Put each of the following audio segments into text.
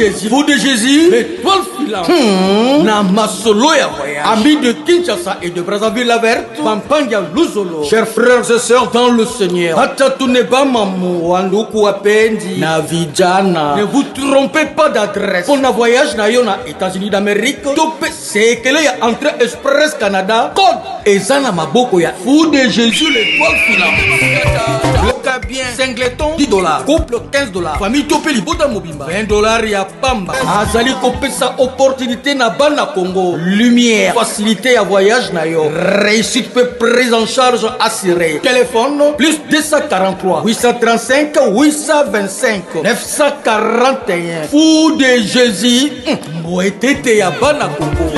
Jésus. Fou de Jésus. L'étoile filante. Na masolo ya voyage. Amis de Kinshasa et de Brazzaville la verte. Pampanga Luzolo. Chers frères et sœurs dans le Seigneur. Hatatuneba mamu wanduku wapendi. Na vijana. Ne vous trompez pas d'adresse. On a voyage na yo na États-Unis d'Amérique. Topé c'est que là y a entrée express Canada. Code. Et ça na maboko ya. Fou de Jésus l'étoile filante. Le bien singleton $10. Couple $15. Famille Topé Libota Mobimba $20 ya pamba. Azali kopé sa opportunité na bana Congo. Lumière, facilité à voyage na yo. Réussite peut prise en charge assurée. Téléphone plus 243 835 825 941. Fou de Jésus. Mouetete ya bana Congo.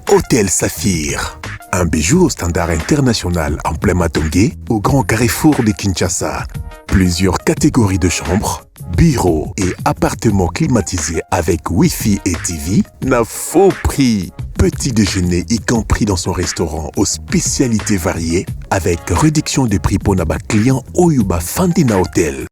Hôtel Saphir, un bijou au standard international en plein Matongé, au grand carrefour de Kinshasa. Plusieurs catégories de chambres, bureaux et appartements climatisés avec Wi-Fi et TV, n'a faux prix. Petit déjeuner y compris dans son restaurant aux spécialités variées, avec réduction des prix pour Naba clients Oyuba Fandina Hotel.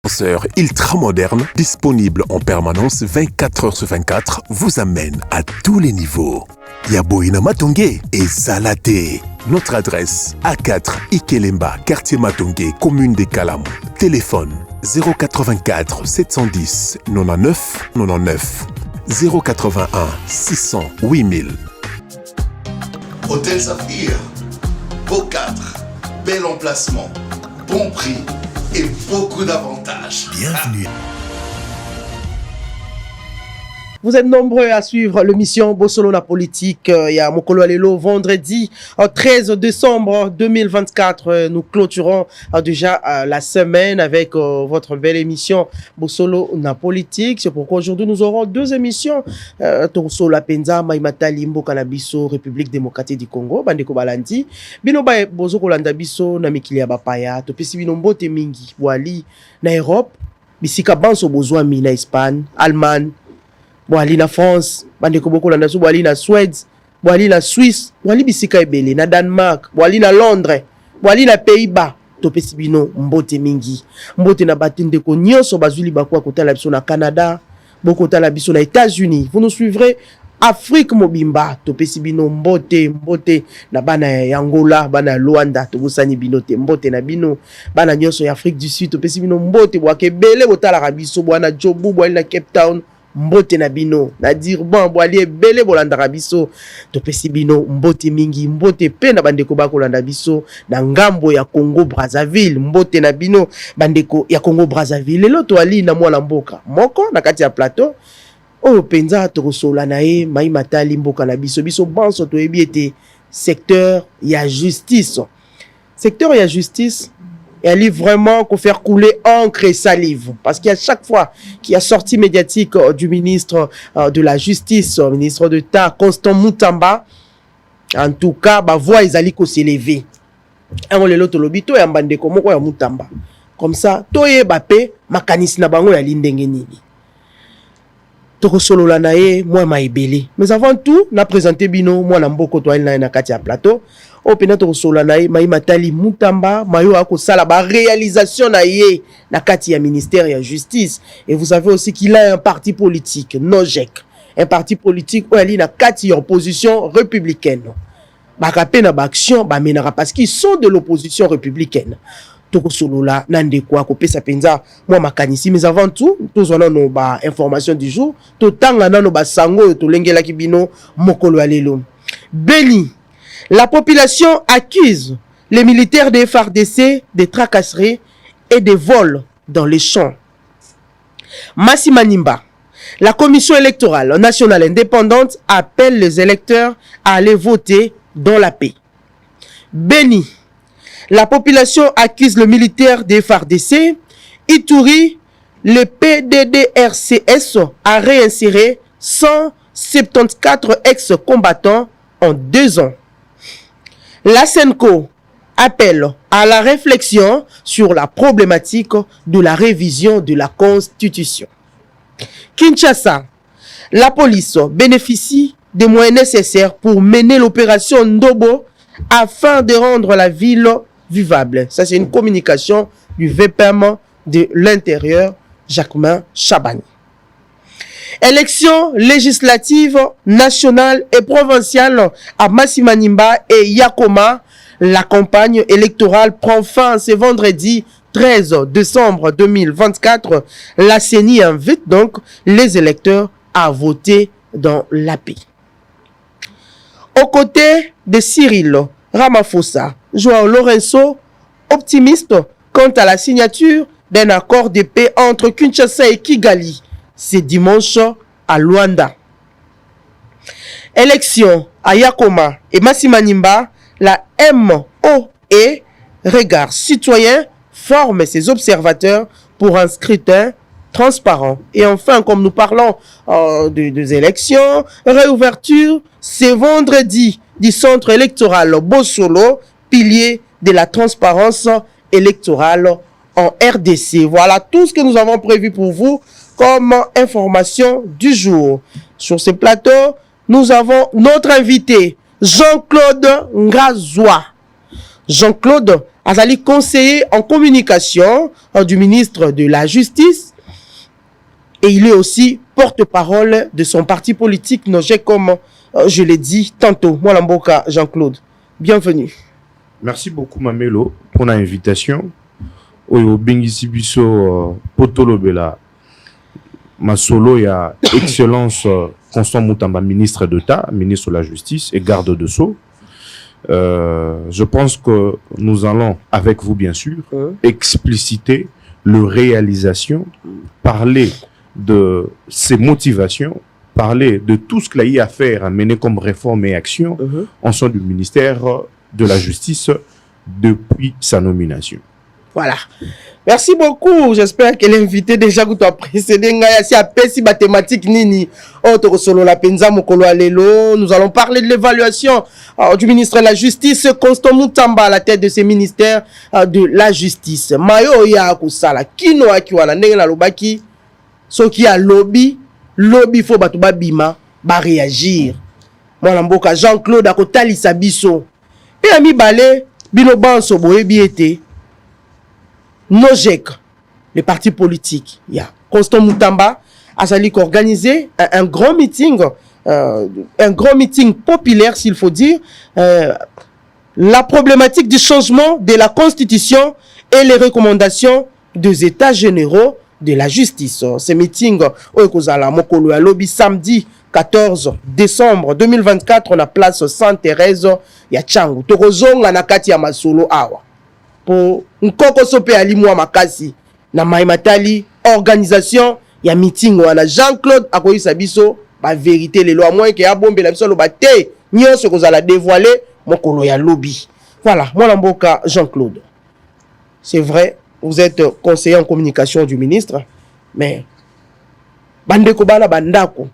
Ascenseur ultra moderne, disponible en permanence 24h/24, vous amène à tous les niveaux. Yaboina Matongé et Zalaté. Notre adresse A4 Ikelemba, quartier Matongé, commune des Kalamou. Téléphone 084 710 99 99 081 600 8000. Hôtel Saphir, beau cadre, bel emplacement, bon prix et beaucoup d'avantages. Bienvenue. Vous êtes nombreux à suivre l'émission Bossolo la politique. Il y a Mokolo Alelo vendredi 13 décembre 2024. Nous clôturons déjà la semaine avec votre belle émission Bossolo la politique. C'est pourquoi aujourd'hui nous aurons deux émissions. Toso la Penza, Maimata Limbo Kanabiso, République démocratique du Congo, Bandeko Balandi. Bino ba Bozo Kolanda Biso, Namikilia Bapaya, Topesi Binombo Temingi, Wali, na Europe, Bisika Banso Bozwami na Espagne, Allemagne. Boali na France, bandeko boko landa so boali na Suède, boali na Suisse, boali bisika ebele na Danemark, boali na Londres, boali na Pays-Bas. Topesi bino mbote mingi. Mbote na batindeko nyonso bazuli bakwa kotala biso na Canada, boko tala biso na États-Unis. Vous nous suivrez Afrique mobimba. Topesi bino mbote na bana ya Angola, bana Luanda, tobusani bino te mbote na bino. Bana nyonso ya Afrique du Sud, topesi bino mbote bwake bele botala biso bwana Jobu boali na Cape Town. Mbote na bino na Durban boali ebele bolanda biso topesi bino mbote mingi mbote pe na bandeko bakolanda biso na ngambo ya Congo Brazzaville mbote na bino bandeko ya Congo Brazzaville lelo to ali na mwana mboka moko na kati ya plateau oyo penza tokosola na ye mai matali mboka na biso biso banso to ebiete secteur ya justice elle est vraiment qu'on faire couler encre et salive. Parce qu'à chaque fois qu'il y a sortie médiatique du ministre de la Justice, ministre d'État, Constant Moutamba, en tout cas, ma voix ils allaient s'élever. Et on les l'autre lobito et en bande comme quoi Moutamba. Comme ça, toye bapé, makanis na bango ya lindenge nini. Toko solo la nae, moi maibele. Mais avant tout, na présenté bino, moi na mboko toile na katia plateau. O penato solo na ye, mai matali Moutamba, mayo ako sala ba réalisation na ye na kati ya ministère ya justice. Et vous savez aussi qu'il a un parti politique, Nojek. Un parti politique où elle est na kati ya opposition républicaine. Bakape na ba action, ba menara parce qu'ils sont de l'opposition républicaine. Toko solo la nande kwa ko pesa penza moi makanisi mais avant tout tous on a nos ba information du jour to tanga na no ba sango to lengela kibino mokolo alelo Beni. La population accuse les militaires des FARDC de tracasseries et de vols dans les champs. Massima Nimba, la commission électorale nationale indépendante appelle les électeurs à aller voter dans la paix. Beni, la population accuse le militaire des FARDC. Ituri, le PDDRCS a réinséré 174 ex-combattants en 2 ans. La SENCO appelle à la réflexion sur la problématique de la révision de la Constitution. Kinshasa, la police bénéficie des moyens nécessaires pour mener l'opération Ndobo afin de rendre la ville vivable. Ça, c'est une communication du VPM de l'Intérieur, Jacquemin Chabani. Élections législatives nationales et provinciales à Massimanimba et Yakoma. La campagne électorale prend fin ce vendredi 13 décembre 2024. La CENI invite donc les électeurs à voter dans la paix. Aux côtés de Cyril Ramaphosa, João Lourenço, optimiste quant à la signature d'un accord de paix entre Kinshasa et Kigali, ce dimanche à Luanda. Élection à Yakoma et Massimanimba, la MOE, Regard Citoyen, forme ses observateurs pour un scrutin transparent. Et enfin, comme nous parlons des élections, réouverture, c'est vendredi du centre électoral Bossolo, pilier de la transparence électorale en RDC. Voilà tout ce que nous avons prévu pour vous comme information du jour. Sur ce plateau, nous avons notre invité, Jean-Claude Ngazoua. Jean-Claude Azali, conseiller en communication du ministre de la Justice, et il est aussi porte-parole de son parti politique Nogé, comme je l'ai dit tantôt. Moi, Lamboka Jean-Claude, bienvenue. Merci beaucoup, Mamelo, pour l'invitation. Oyo Bengisi Biso Potolo Bela Masolo, il y a Excellence Constant Moutamba, ministre d'État, ministre de la Justice et garde de Sceaux. Je pense que nous allons, avec vous bien sûr, expliciter leur réalisation, parler de ses motivations, parler de tout ce qu'il a eu à faire, à mener comme réforme et action en sein du ministère de la Justice depuis sa nomination. Voilà. Merci beaucoup. J'espère que l'invité déjà que tu as précédé, si mathématique nini, nous allons parler de l'évaluation du ministre de la Justice, Constant Moutamba, à la tête de ce ministère de la Justice. Mayo ya kusala, kino akiwala, nengela lobaki, so qui a lobby faut batuba bima, ba réagir. Moi mboka Jean-Claude akotali sabiso. Et ami balé, bino banso boye biete. Nojek, les partis politiques, il y a Constant Moutamba, Azali qui organisé un grand meeting populaire, s'il faut dire, la problématique du changement de la Constitution et les recommandations des États généraux de la justice. Ce meeting, Oekozala Mokolo ya lobby samedi 14 décembre 2024, on a place Sainte-Thérèse ya Changu. Tokozonga na kati ya Masolo awa. Pour nkoko sope alimwa makasi na maimatali organisation ya meeting wana Jean-Claude akoyisa biso ba vérité lelo à moins que ya bombe la biso lo ba te nyonso kozala dévoiler mokolo ya lobby. Voilà, moi mboka Jean-Claude. C'est vrai, vous êtes conseiller en communication du ministre, mais bandeko bana bandako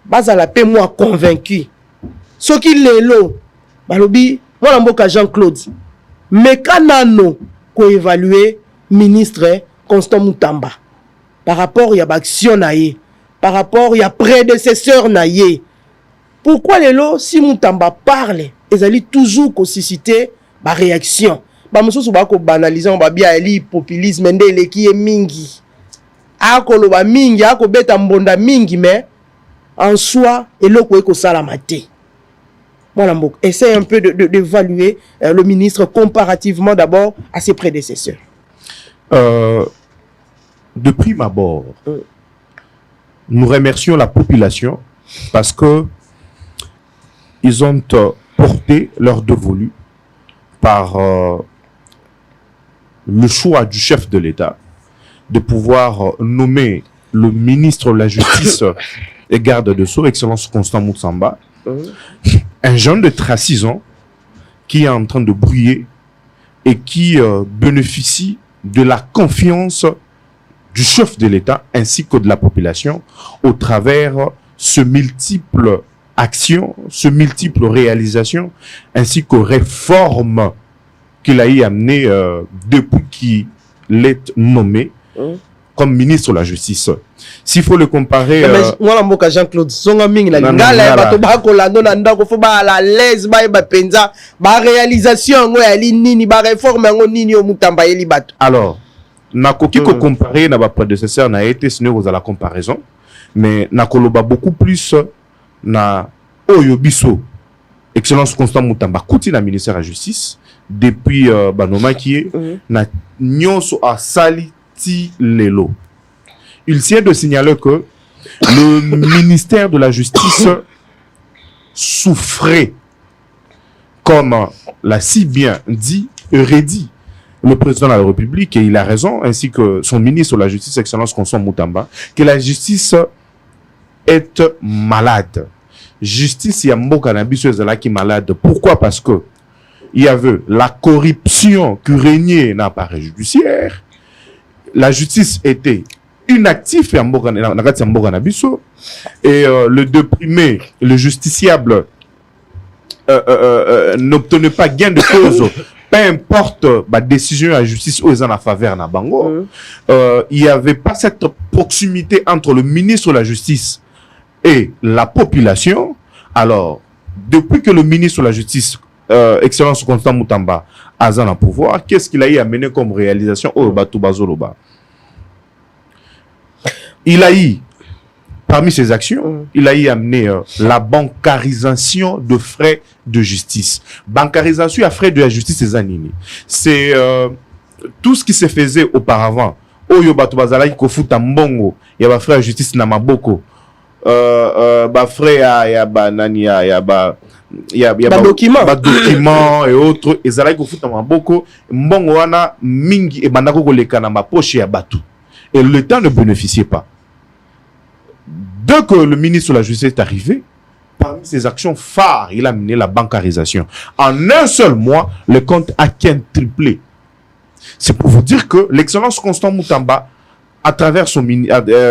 bazala pe moi convaincu soki lelo balobi moi mboka Jean-Claude. Mais kanano ko évaluer ministre Constant Moutamba par rapport à l'action naïe, par rapport à prédécesseur naïe. Pourquoi les lots si Moutamba parle, ils allaient toujours susciter ma réaction. Ba mususu ba ko banaliser on ba bia eli populisme ndele ki e mingi. Ako lo ba mingi, ako beta mbonda mingi, mais en soi eloko eko sala mate. Voilà, essaye un peu d'évaluer le ministre comparativement d'abord à ses prédécesseurs. De prime abord, nous remercions la population parce que ils ont porté leur dévolu par le choix du chef de l'État de pouvoir nommer le ministre de la Justice et garde de Sceaux, Excellence Constant Moutamba, un jeune de 36 ans qui est en train de briller et qui bénéficie de la confiance du chef de l'État ainsi que de la population au travers ce multiples actions, ce multiples réalisations ainsi que réformes qu'il a y amené depuis qu'il est nommé comme ministre de la Justice. S'il faut le comparer... Moi, je Jean-Claude Songa Ming, la lingala, la l'aise, la réalisation, la réforme, alors, nakoki ko comparer na ba prédécesseur na été sinon vous à la comparaison, mais nakoloba beaucoup plus na oyo biso Excellence Constant Mutamba kuti na ministère de la Justice depuis banoma qui est na nyonso a saliti lelo. Il tient de signaler que le ministère de la Justice souffrait, comme l'a si bien dit et redit le président de la République, et il a raison, ainsi que son ministre de la Justice, Excellence Constant Mutamba, que la justice est malade. Justice, il y a un cannabis qui est malade. Pourquoi? Parce que il y avait la corruption qui régnait dans l'appareil judiciaire. La justice était inactive et le déprimé, le justiciable n'obtenait pas gain de cause. Peu importe la décision de la justice aux en faveur na bango, il n'y avait pas cette proximité entre le ministre de la Justice et la population. Alors, depuis que le ministre de la Justice, Excellence Constant Mutamba, a un pouvoir, qu'est-ce qu'il a eu à mener comme réalisation au Batubazoloba? Il a eu, parmi ses actions, il a eu amené la bancarisation de frais de justice. Bancarisation à frais de la justice, c'est tout ce qui se faisait auparavant. Oyo Batubazala qui kofuta mbongo, il y a frais de justice na maboko. Documents et autres, et zala ko futa maboko, mbongo wana mingi e bandako ko leka na ma poche ya batu. Et l'État ne bénéficiait pas. Dès que le ministre de la Justice est arrivé, parmi ses actions phares, il a mené la bancarisation. En un seul mois, le compte a quintuplé. C'est pour vous dire que l'excellence Constant Mutamba, à travers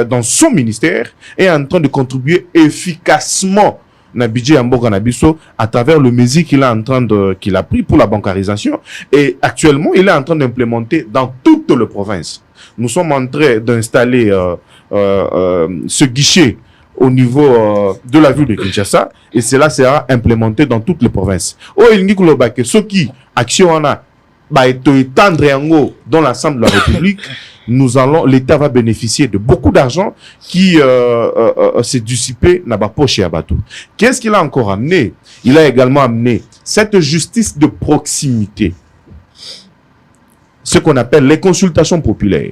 dans son ministère, est en train de contribuer efficacement na budget à travers le mesure qu'il a pris pour la bancarisation. Et actuellement, il est en train d'implémenter dans toutes les provinces. Nous sommes en train d'installer ce guichet au niveau de la ville de Kinshasa, et cela sera implémenté dans toutes les provinces. Ce qui action étendre dans l'ensemble de la République, l'État va bénéficier de beaucoup d'argent qui s'est dissipé dans la poche à bateau. Qu'est-ce qu'il a encore amené? Il a également amené cette justice de proximité, ce qu'on appelle les consultations populaires.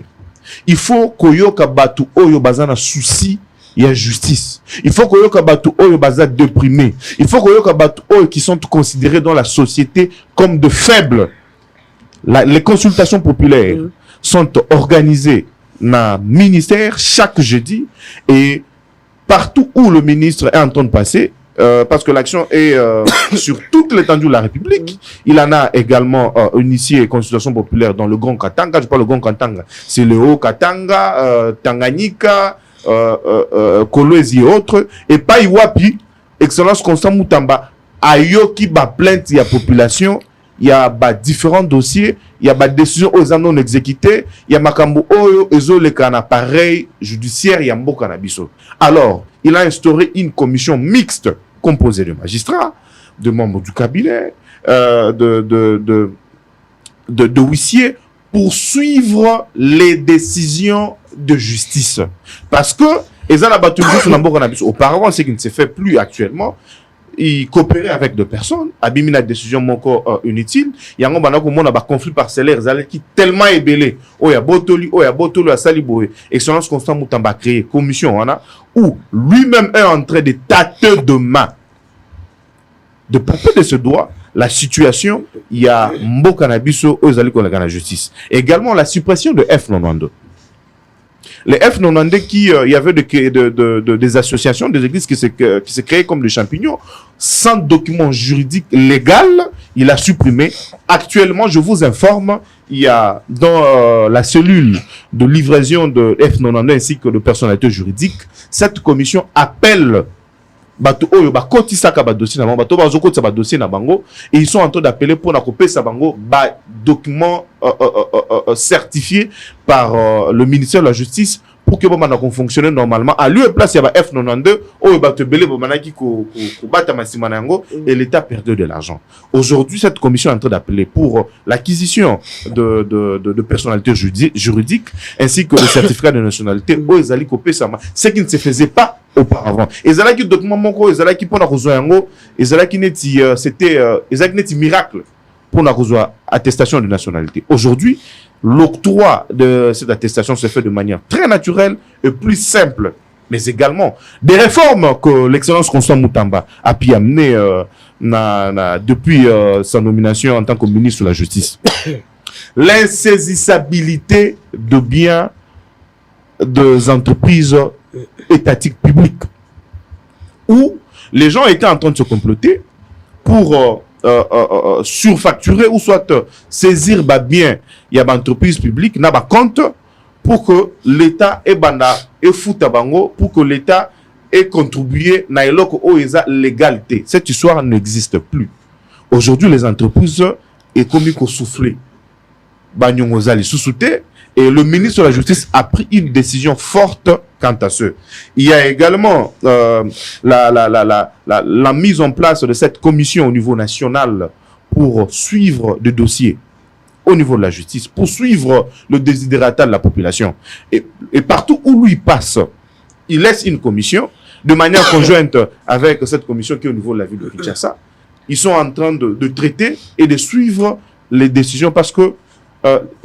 Il faut que batu oyo bazana souci il y a justice. Il faut que batu oyo bazana déprimé. Il faut que batu oyo qui sont considérés dans la société comme de faibles. Les consultations populaires sont organisées dans le ministère chaque jeudi, et partout où le ministre est en train de passer, parce que l'action est sur toute l'étendue de la République. Il en a également initié consultation populaire dans le Grand Katanga. Je parle le Grand Katanga, c'est le Haut Katanga, Tanganyika, Kolwezi et autres. Et pas Iwapi, Excellence Constant Mutamba, Ayoki ba plainte, il y a population, il y a différents dossiers, il y a des décisions aux non exécutées, il y a makambo oyo ezo le kan appareil judiciaire, il y a mbo canabiso. Alors, il a instauré une commission mixte composée de magistrats, de membres du cabinet, de huissiers, pour suivre les décisions de justice. Parce que auparavant, ce qui ne se fait plus actuellement, il coopérait avec deux personnes, abîmer la décision moko inutile. Il y a un conflit parcellaire qui tellement est belé. Oh, il y a Botoli, à Saliboé. Excellence Constant Mutamba créé commission où lui-même est en train de tâter de main, de porter de ce doigt la situation. Il y a Mbo Canabiso aux alliés de la justice. Également la suppression de F92. Les F92 il y avait des associations, des églises qui se créaient comme des champignons, sans document juridique légal, il a supprimé. Actuellement, je vous informe, il y a dans la cellule de livraison de F92 ainsi que de personnalité juridique, cette commission appelle bato oyo ba kotisaka ba dossier na bango bato bazo kotisa ba dossier na bango et ils sont en train d'appeler pour na kopesa bango ba document certifié par le ministère de la Justice pour que bon fonctionner normalement à lieu place il y a F92 oyo bato belé bon manaki ko bata masima nango et l'État perdait de l'argent. Aujourd'hui cette commission est en train d'appeler pour l'acquisition de personnalités juridiques ainsi que le certificat de nationalité aux ezali kopesa ce qui ne se faisait pas auparavant. Ezalaki document moko ezalaki pona kozwa yango ezalaki neti c'était ezalaki neti miracle pour na kozwa attestation de nationalité. Aujourd'hui, l'octroi de cette attestation se fait de manière très naturelle et plus simple, mais également des réformes que l'excellence Constant Moutamba a pu amener depuis sa nomination en tant que ministre de la Justice. L'insaisissabilité de biens des entreprises étatiques publiques, où les gens étaient en train de se comploter pour surfacturer ou soit saisir bien il y a une entreprise publique n'a pas compte pour que l'État et banda et fouta bango pour que l'État ait contribué na eloko o eza légalité. Cette histoire n'existe plus. Aujourd'hui les entreprises est commis qu'au souffler banyongozali sous-souté et le ministre de la Justice a pris une décision forte quant à ce. Il y a également la mise en place de cette commission au niveau national pour suivre des dossiers au niveau de la justice, pour suivre le désidératat de la population. Et partout où lui passe, il laisse une commission de manière conjointe avec cette commission qui est au niveau de la ville de Kinshasa. Ils sont en train de traiter et de suivre les décisions parce que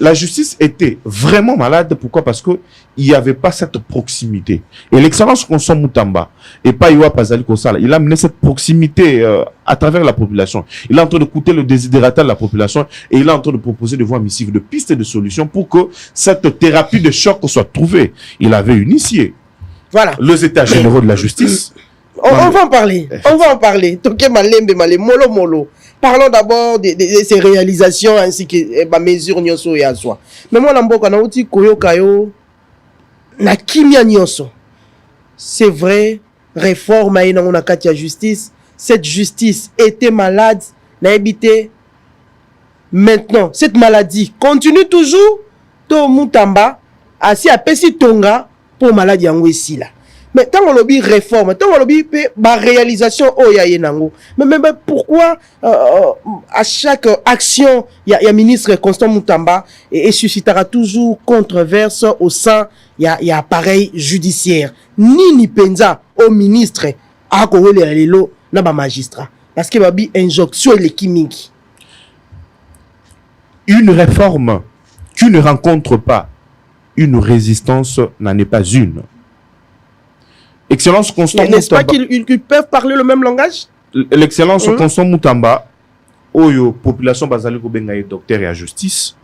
la justice était vraiment malade. Pourquoi? Parce qu'il n'y avait pas cette proximité. Et l'excellence Constant Moutamba, et pas Iwa Pazali Kosala, il a amené cette proximité à travers la population. Il est en train de coûter le désidératat de la population et il est en train de proposer des voies missives, de pistes et de solutions pour que cette thérapie de choc soit trouvée. Il avait initié les états généraux de la justice. On va en parler. On va en parler. Toké malembe male molo molo. Parlons d'abord de ces réalisations ainsi que ma mesure nyonso ya soi. Mais moi namboka na uti koyo kayo na kimia nyonso. C'est vrai, réforme a na kati ya justice, cette justice était malade, na ebité. Maintenant, cette maladie continue toujours to Moutamba asi apesi tonga pour maladie yango esila. Mais tant on lobby réforme, tant on lobby ba réalisation oya yenango. Mais pourquoi à chaque action il y a ministre Constant Moutamba et suscitera toujours controverse au sein il y a appareil judiciaire. Ni penza au ministre a ko lelo na ba magistrat parce que babi injonction le kimingi. Une réforme qui ne rencontre pas une résistance n'en est pas une. Excellence Constant N'est-ce pas qu'ils peuvent parler le même langage? L'excellence Constant Moutamba, oyo population bazali ko benga docteur et à justice,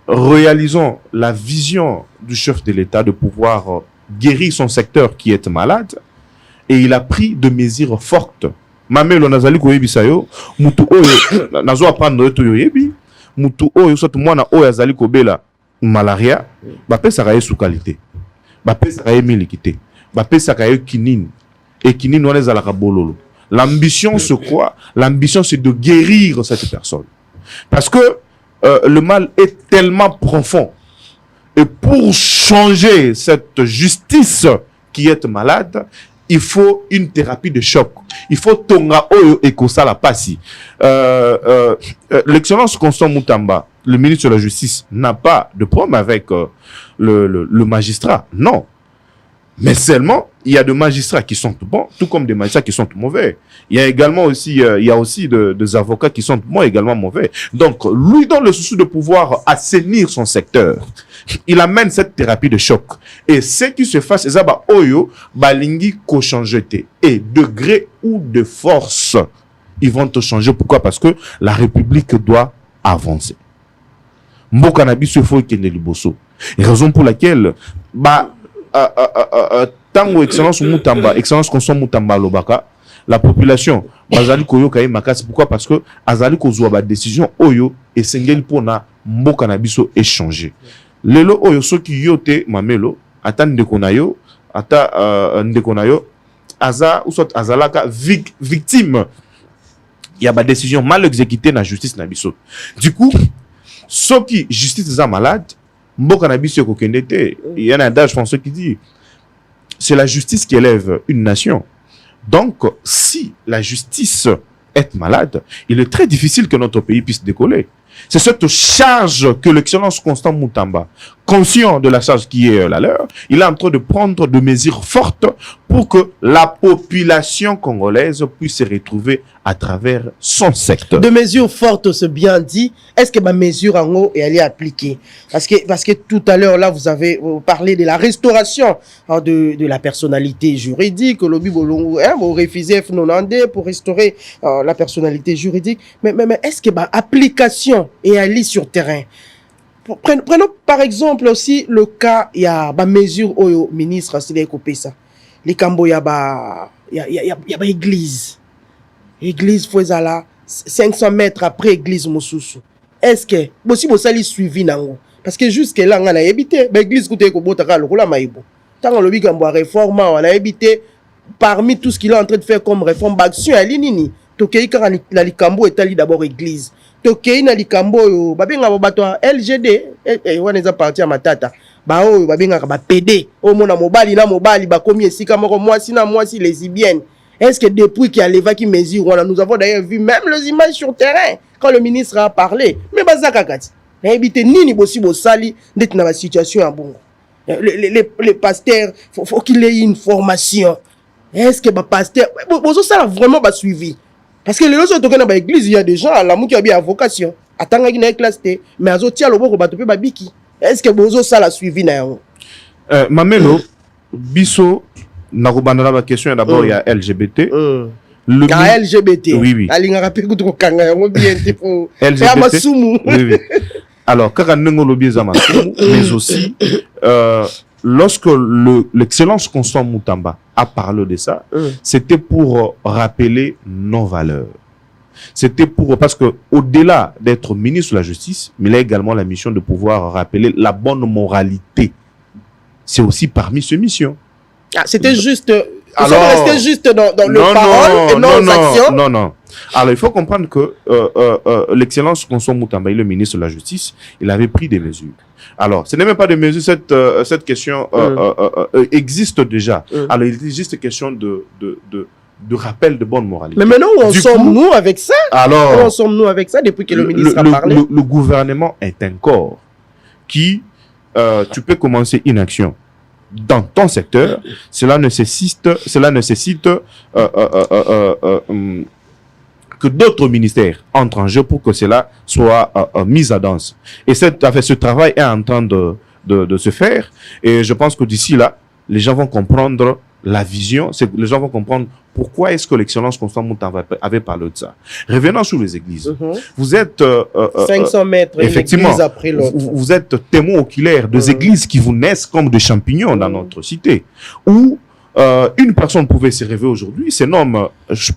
réalisons la vision du chef de l'État de pouvoir guérir son secteur qui est malade et il a pris de mesures fortes. Mamelo nazali ko yebisa yo, mutu oyo nazo apprendre to yebi, mutu oyo soto mwana oyo azali ko bela malaria, ba pesa ka sous qualité. L'ambition c'est quoi? L'ambition c'est de guérir cette personne. Parce que le mal est tellement profond. Et pour changer cette justice qui est malade, il faut une thérapie de choc. Il faut tonga oyo ekosa la passi. L'excellence Constant Moutamba, le ministre de la Justice, n'a pas de problème avec le magistrat. Non. Mais seulement, il y a des magistrats qui sont bons, tout comme des magistrats qui sont mauvais. Il y a également aussi, des avocats qui sont également mauvais. Donc, lui, dans le souci de pouvoir assainir son secteur, il amène cette thérapie de choc. Et ce qui se fait, c'est ça, oyo, balingi ko changer. Et de gré ou de force, ils vont te changer. Pourquoi? Parce que la République doit avancer. Mboka na biso faut qu'il ne liboso. Et raison pour laquelle, tango excellence Moutamba, excellence Constant Moutamba lobaka, la population bazali koyo kaye makasi. Pourquoi? Parce que azali kozwa ba décision oyo et sengeli pona mboka na biso échanger. Lelo oyo soki yote mamelo ata ndeko na yo ata ndeko na yo aza ou soit azalaka victime il y a des décisions mal exécutées dans la justice na biso. Du coup, ceux qui justice est malade, mboka na biso kokende te. Il y a un adage français qui dit c'est la justice qui élève une nation. Donc, si la justice est malade, il est très difficile que notre pays puisse décoller. C'est cette charge que l'excellence Constant Moutamba, conscient de la charge qui est la leur, il est en train de prendre des mesures fortes pour que la population congolaise puisse se retrouver à travers son secteur. De mesures fortes, c'est bien dit. Est-ce que ma mesure en haut est allée appliquer? Parce que tout à l'heure, là, vous avez parlé de la restauration de la personnalité juridique. Le Bibolongo, vous refusez F90 pour restaurer la personnalité juridique. Mais est-ce que ma application est allée sur terrain? Prenons par exemple aussi le cas, il y a ma mesure au ministre, c'est les coupé ça. Les Cambo, il y a église. Église Fouezala, 500 mètres après église Moussousou. Est-ce que, si vous avez suivi, parce que jusque-là, on a évité, l'église qui est le maïbo. Tant que le Bigambo a réforme, on a évité, parmi tout ce qu'il est en train de faire comme réforme, action à l'inini. Tokei quand la Likambo est allé d'abord église. Tokei na Likambo, babinga babatwa LGD, on est parti à ma tata. Babinga ba PD, au mona mobali na mobali, ba komi esika moko mwasi na mwasi lesbienne. Est-ce que depuis qu'il y a l'Éva qui mesure, nous avons d'ailleurs vu même les images sur terrain quand le ministre a parlé. Mais bazakakati, n'habitez ni possible sali d'être dans la situation en bon. Les pasteurs, faut qu'il ait une formation. Est-ce que les pasteurs, ça a vraiment pas suivi? Parce que les autres dans l'église, il y a des gens là qui ont bien vocation. Attends qu'il ait classe, mais azo tia le bon ba topé babiki. Est-ce que bozo ça l'a suivi na yo? Mamelo biso na robandala la question d'abord il y a LGBT. LGBT. Oui. Alinga rapide ko kanga yango bien pour LGBT. Oui. Alors quand on lobby Zamasumu, mais aussi lorsque l'excellence Constant Moutamba a parlé de ça, c'était pour rappeler nos valeurs. C'était parce que au-delà d'être ministre de la Justice, mais il a également la mission de pouvoir rappeler la bonne moralité. C'est aussi parmi ces missions. Ah, c'était juste. Alors, restait juste dans le parole et non actions. Non. Alors, il faut comprendre que l'excellence Constant Moutamba, le ministre de la Justice, il avait pris des mesures. Alors, ce n'est même pas des mesures, cette question existe déjà. Alors, il existe question de rappel de bonne moralité. Mais maintenant, où en sommes-nous avec ça? Alors, où en sommes-nous avec ça depuis que le ministre a parlé? Le gouvernement est un corps qui, tu peux commencer une action dans ton secteur, cela nécessite que d'autres ministères entrent en jeu pour que cela soit mis à danse. Et ce travail est en train de se faire. Et je pense que d'ici là, les gens vont comprendre la vision, les gens vont comprendre pourquoi est-ce que l'excellence Constant Moutamba avait parlé de ça. Revenons sur les églises. Vous êtes 500 mètres effectivement, après l'autre. Vous êtes témoin oculaire des églises qui vous naissent comme des champignons dans notre cité. Où une personne pouvait se réveiller aujourd'hui, se nomme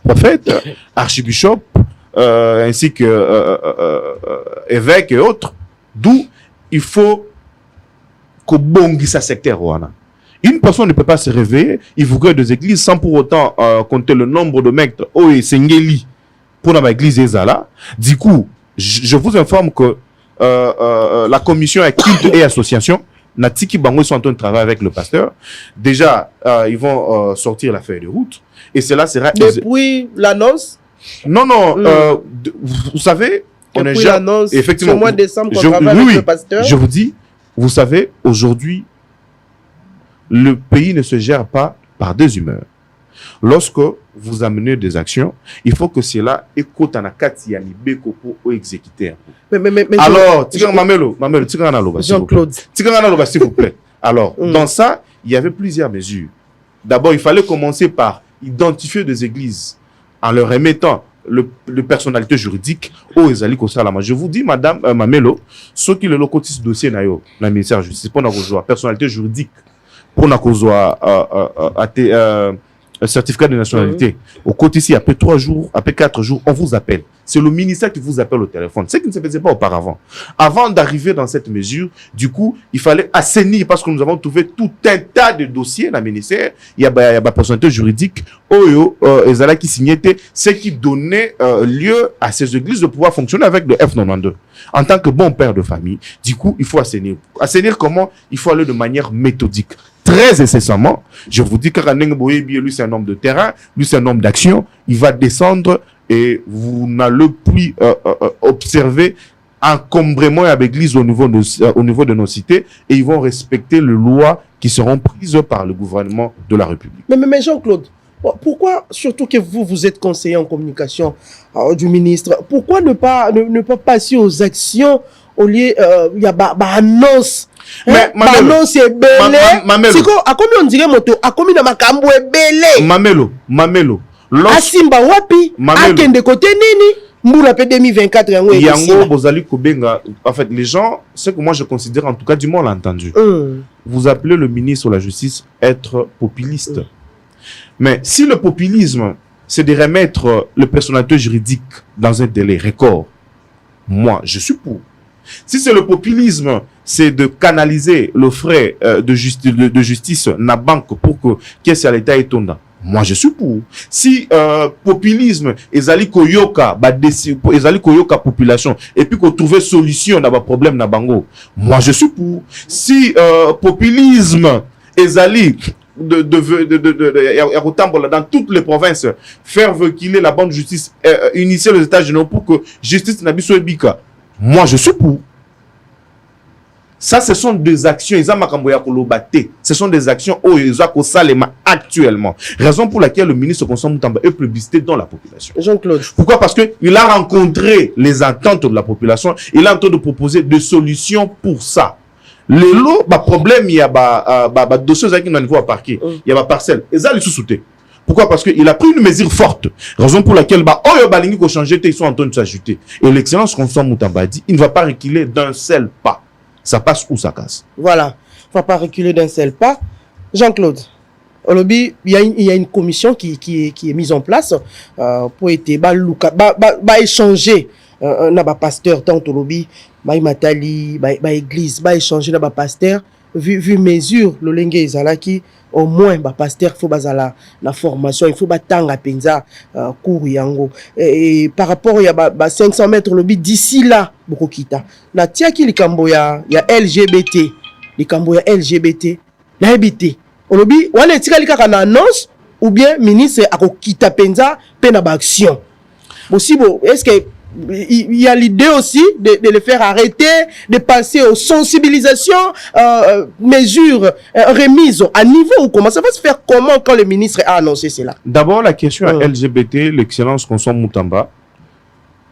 prophète, archibishop, ainsi que évêque et autres. D'où il faut que bongi sa secteur wana. Une personne ne peut pas se réveiller, il vous crée des églises sans pour autant compter le nombre de maîtres. Oh, et Sengeli pour la église Ezala. Du coup, je vous informe que la commission à culte et association, Natiki Bango, sont en train de travailler avec le pasteur. Déjà, ils vont sortir la feuille de route. Et cela sera. Depuis l'annonce? Non. Vous savez, on est déjà. Effectivement. Au mois de décembre, on travaille avec le pasteur. Je vous dis, vous savez, aujourd'hui, le pays ne se gère pas par des humeurs. Lorsque vous amenez des actions, il faut que cela écoute en akati ya libeko pour exécuter. Mais alors, Mamelo, Jean-Claude, s'il vous plaît. Alors, dans ça, il y avait plusieurs mesures. D'abord, il fallait commencer par identifier des églises en leur remettant le personnalité juridique au Ezali Kosalama. Je vous dis, madame Mamelo, ceux qui le locotisent dossier na yo, la ministère de justice, pour la personnalité juridique, pour la certificat de nationalité. Au côté ici, après 3 jours, après 4 jours, on vous appelle. C'est le ministère qui vous appelle au téléphone. C'est ce qui ne se faisait pas auparavant. Avant d'arriver dans cette mesure, du coup, il fallait assainir parce que nous avons trouvé tout un tas de dossiers dans le ministère. Il y a la personnalité juridique, Ezala qui signait, ce qui donnait lieu à ces églises de pouvoir fonctionner avec le F92. En tant que bon père de famille, du coup, il faut assainir. Assainir comment? Il faut aller de manière méthodique. Très incessamment, je vous dis que lui c'est un homme de terrain, lui c'est un homme d'action, il va descendre et vous n'allez plus observer encombrement avec l'église au niveau de nos cités et ils vont respecter les lois qui seront prises par le gouvernement de la République. Mais Jean-Claude, pourquoi, surtout que vous êtes conseiller en communication du ministre, pourquoi ne pas passer aux actions au lieu il y a annonce? Mais annonce est belé. C'est quoi? À combien on dirait moto? À combien na makambo est belé? Mamelo. Asimba wapi? Akende côté nini? Mbula pe 2024 yango bozali kobenga. En fait, les gens, ce que moi je considère, en tout cas du moins l'a entendu. Vous appelez le ministre de la Justice être populiste. Mais si le populisme, c'est de remettre le personnalité juridique dans un délai record, moi, je suis pour. Si c'est le populisme, c'est de canaliser le frais de justice na banque pour que qu'est-ce à l'État étonnant. Moi, je suis pour. Si populisme, ezali koyoka population, et puis qu'on trouve solution na ba problème na bango, moi je suis pour. Si populisme, ezali dans toutes les provinces, faire reculer la bande de justice, initier les États-Unis pour que justice n'abisso ebika, moi je suis pour. Ça, ce sont des actions. Ce sont des actions actuellement. Raison pour laquelle le ministre Constant Moutamba est plébiscité dans la population. Jean-Claude. Pourquoi? Parce qu'il a rencontré les attentes de la population. Il a en train de proposer des solutions pour ça. Le lot, problème, il y a dossiers qui n'ont niveau à parquer. Il y a parcelle. Et ça, il sous-souté. Pourquoi? Parce qu'il a pris une mesure forte. Raison pour laquelle, ils sont en train de s'ajouter. Et l'excellence Constant Moutamba dit, il ne va pas reculer d'un seul pas. Ça passe ou ça casse. Voilà. Il ne va pas reculer d'un seul pas. Jean-Claude, au lobby, il y a une commission qui est mise en place pour échanger na pasteur tant au lobby, matali, église, échanger na pasteur vu mesure le lenge ezalaki au moins pasteur faut bazala la formation, il faut batanga penza cours yango et par rapport il y a 500 mètres lobby d'ici là bokokita na tiaki likambo ya LGBT likambo ya LGBT na habité au lobby wana etikali kaka na annonce ou bien ministre akokita penza pe na ba action possible. Est-ce que il y a l'idée aussi de les faire arrêter, de passer aux sensibilisations, mesures remises à niveau ou comment ça va se faire comment quand le ministre a annoncé cela? D'abord, la question à LGBT, l'excellence Constant Moutamba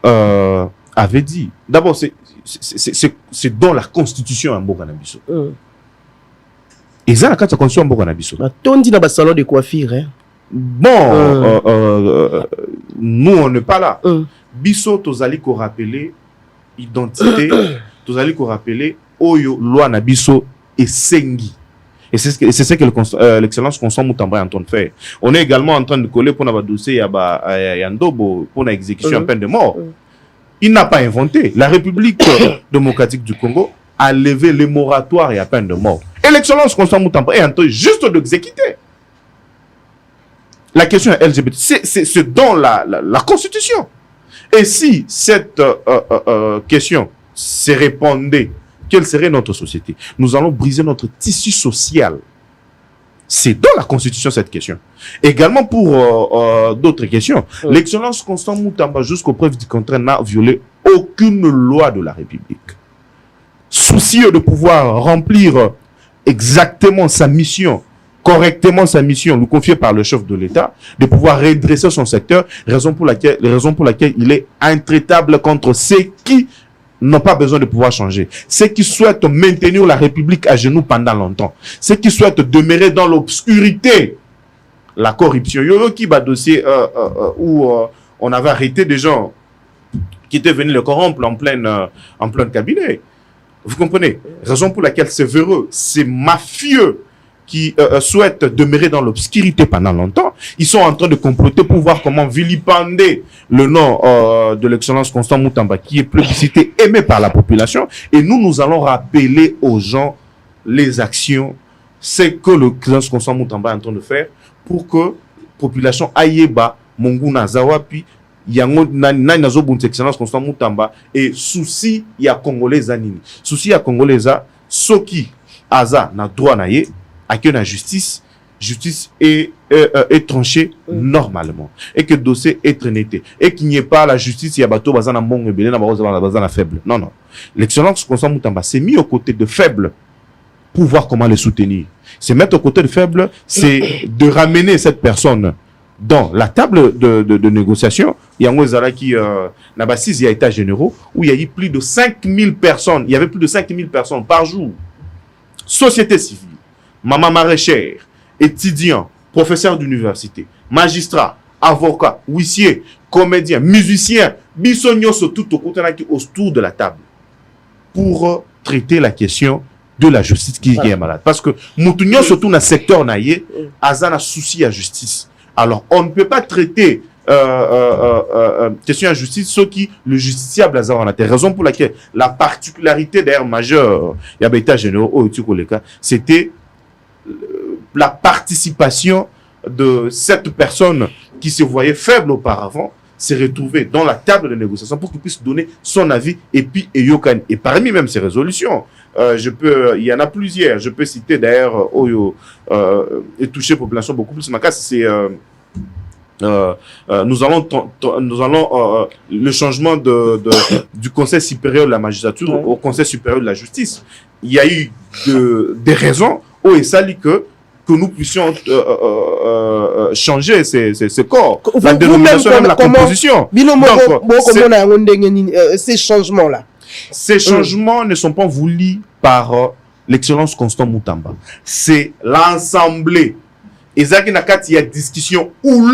avait dit. D'abord, c'est dans la constitution en Bokanabiso. Et ça, la constitution en Bokanabiso. On dit dans le salon de coiffure. Hein? Bon, nous, on n'est pas là. Biso tozali ko rappeler identité, tozali ko rappeler oyo loi na biso esengi. Et c'est ce que l'excellence Constant Moutamba est en train de faire. On est également en train de coller pour notre dossier ya Ndobo pour la exécution en peine de mort. Il n'a pas inventé. La République démocratique du Congo a levé les moratoires et à peine de mort. Et l'excellence Constant Moutamba est en train juste d'exécuter. La question LGBT, c'est dans la Constitution. Et si cette question se répondait, quelle serait notre société? Nous allons briser notre tissu social. C'est dans la Constitution cette question. Également pour d'autres questions. L'excellence Constant Moutamba, jusqu'aux preuves du contraire, n'a violé aucune loi de la République. Soucieux de pouvoir remplir exactement sa mission, correctement sa mission, nous confiée par le chef de l'État, de pouvoir redresser son secteur, raison pour laquelle il est intraitable contre ceux qui n'ont pas besoin de pouvoir changer, ceux qui souhaitent maintenir la République à genoux pendant longtemps, ceux qui souhaitent demeurer dans l'obscurité, la corruption. Yo qui va dossier où on avait arrêté des gens qui étaient venus le corrompre en plein cabinet. Vous comprenez? Raison pour laquelle c'est véreux, c'est mafieux. qui souhaitent demeurer dans l'obscurité pendant longtemps. Ils sont en train de comploter pour voir comment vilipender le nom de l'excellence Constant Moutamba, qui est plébiscité, aimé par la population. Et nous allons rappeler aux gens les actions, c'est que l'excellence Constant Moutamba est en train de faire pour que la population aïeba, Monguna Zawapi, yango nani nazo bunte excellence Constant Moutamba et souci ya congolais anini. Souci ya congolais soki aza na droit na ye, accueille la justice est tranchée normalement et que le dossier est traité et qu'il n'y ait pas la justice, il y a bateau bazana mong et belé na bazana faible. Non. L'excellence Constant Moutamba s'est mis aux côtés de faibles pour voir comment les soutenir. Se mettre aux côtés de faibles, c'est de ramener cette personne dans la table de négociation. Il y a un Zara qui n'a pas 6 états généraux où il y a eu plus de 5000 personnes. Il y avait plus de 5000 personnes par jour. Société civile, maman maraîchère, étudiants, professeurs d'université, magistrats, avocats, huissiers, comédiens, musiciens, bisognos tout autour de la table pour traiter la question de la justice qui est malade. Parce que Moutounion, surtout dans le secteur naïe, a un souci à justice. Alors, on ne peut pas traiter question de justice, ce qui le justiciable a la raison pour laquelle la particularité d'ailleurs majeure, il y avait état généraux, c'était la participation de cette personne qui se voyait faible auparavant, s'est retrouvée dans la table de négociation pour qu'il puisse donner son avis et puis et parmi même ces résolutions, il y en a plusieurs. Je peux citer d'ailleurs et toucher population beaucoup plus. Ma casse, c'est nous allons le changement du Conseil supérieur de la magistrature au Conseil supérieur de la justice. Il y a eu des raisons et ça dit que nous puissions changer ces corps, la dénomination, même la composition. Ces changements-là. Ces changements ne sont pas voulus par l'excellence Constant Moutamba. C'est l'Assemblée. Et ça, il y a discussion où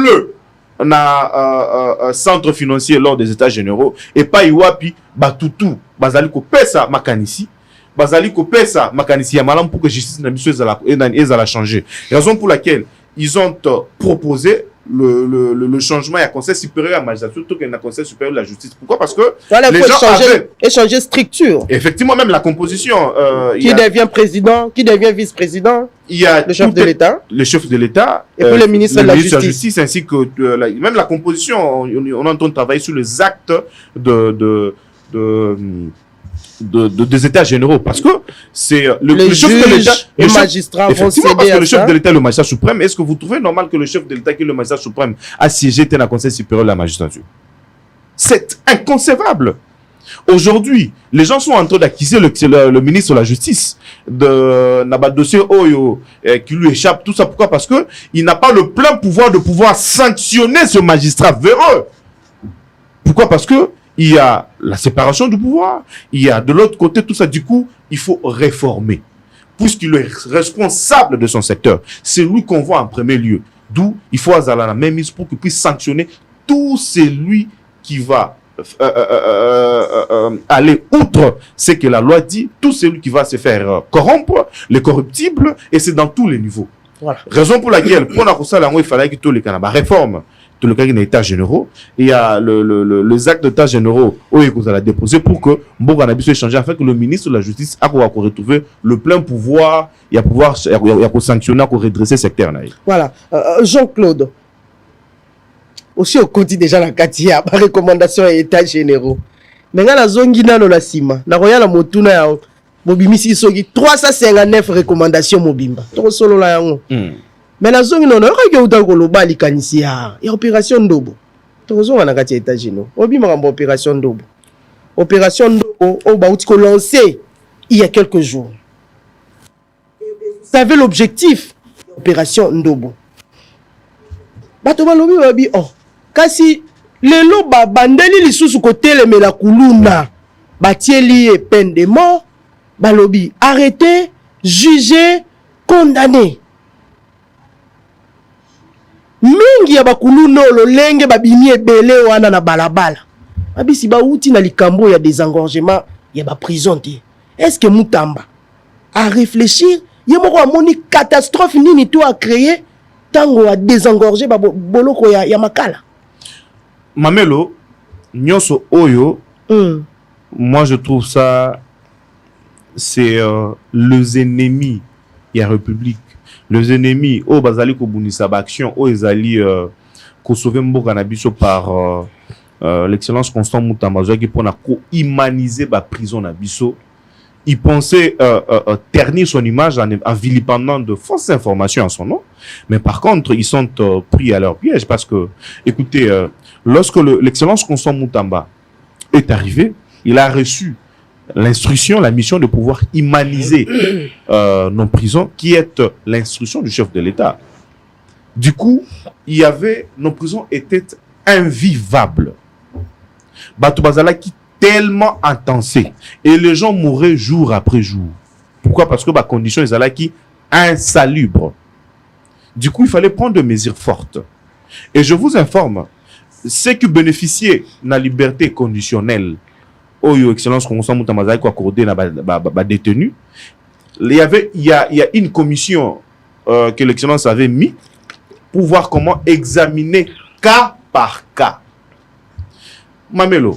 centre financier lors des états généraux et pas Iwapi, Batutu, Bazali ko pesa makanisi. Bazali ko pesa makanisi ya malam pour que justice n'a pas changé. Raison pour laquelle ils ont proposé le changement à conseil supérieur à la magistrature plutôt qu'un conseil supérieur de la justice. Pourquoi? Parce que les gens changer structure. Effectivement, même la composition. Qui devient président, qui devient vice-président? Il y a le chef de l'État. Le chef de l'État. Et puis le ministre de la Justice. Ainsi que même la composition. On entend travailler sur les actes des états généraux parce que c'est le chef de l'État et le magistrat vont céder parce que le chef de l'État est le magistrat suprême. Est-ce que vous trouvez normal que le chef de l'État qui est le magistrat suprême a siégé dans le Conseil supérieur de la magistrature? C'est inconcevable. Aujourd'hui, les gens sont en train d'accuser le ministre de la Justice de dossier Oyo qui lui échappe, tout ça. Pourquoi? Parce que il n'a pas le plein pouvoir de pouvoir sanctionner ce magistrat véreux. Pourquoi? Parce que il y a la séparation du pouvoir, il y a de l'autre côté tout ça. Du coup, il faut réformer. Puisqu'il est responsable de son secteur, c'est lui qu'on voit en premier lieu. D'où il faut avoir la même mise pour qu'il puisse sanctionner tout celui qui va aller outre ce que la loi dit, tout celui qui va se faire corrompre, les corruptibles, et c'est dans tous les niveaux. Voilà. Raison pour laquelle, pour la il fallait que tous les Canada réforme. Tout le cas qui est état généraux, il y a les actes d'état généraux où vous allez déposer pour que Mbogana puisse échanger afin que le ministre de la Justice a retrouver le plein pouvoir, il y a pouvoir, il y a sanctionner, redresser le secteur. Voilà. Jean-Claude, aussi au quotidien déjà la Katia, par recommandation et état généraux. Mais dans la zone Guinée, la Sima, la Royal Motuna, Mobimisi Sogi, 359 recommandations Mobimba. Trop solo la yango. Mais la zone non, il y a global il y a opération Ndobo. Toujours on a gâté États-Unis. Obi m'a opération Ndobo. Opération Ndobo, on va lancer il y a quelques jours. Vous savez l'objectif opération Ndobo. Bato balobi babi oh kasi lelo ba bandeli lisusu côté le mela kuluna batieli et peine de mort balobi arrêté, jugé, condamné. Mingi ya bakuluno lolenge babimi ebele wana na balabala. Abisi ba uti na likambo ya désengorgement ya ba prison te. Est-ce que Moutamba a réfléchi Yemoko amoni catastrophe nini tout a créé tango a désengorgé boloko ya makala. Mamelo, nyonso oyo, moi je trouve ça, c'est les ennemis de la République. Les ennemis, oh bazali ko bunisa ba action, oh ezali ko sauver mboka na biso par l'excellence Constant Mutamba qui pour na ko humaniser ba prison na biso. Il pensait ternir son image en vilipendant de fausses informations en son nom. Mais par contre, ils sont pris à leur piège parce que, écoutez, lorsque l'excellence Constant Mutamba est arrivé, il a reçu l'instruction, la mission de pouvoir humaniser nos prisons, qui est l'instruction du chef de l'État. Du coup, nos prisons étaient invivables. Bato Bazala qui tellement intensé et les gens mouraient jour après jour. Pourquoi? Parce que les conditions étaient qui insalubres. Du coup, il fallait prendre des mesures fortes. Et je vous informe, ceux qui bénéficiaient de la liberté conditionnelle, Oyo Excellence Constant Mutamba qui accordé à détenus, il y a une commission que l'Excellence avait mis pour voir comment examiner cas par cas. Mamelo,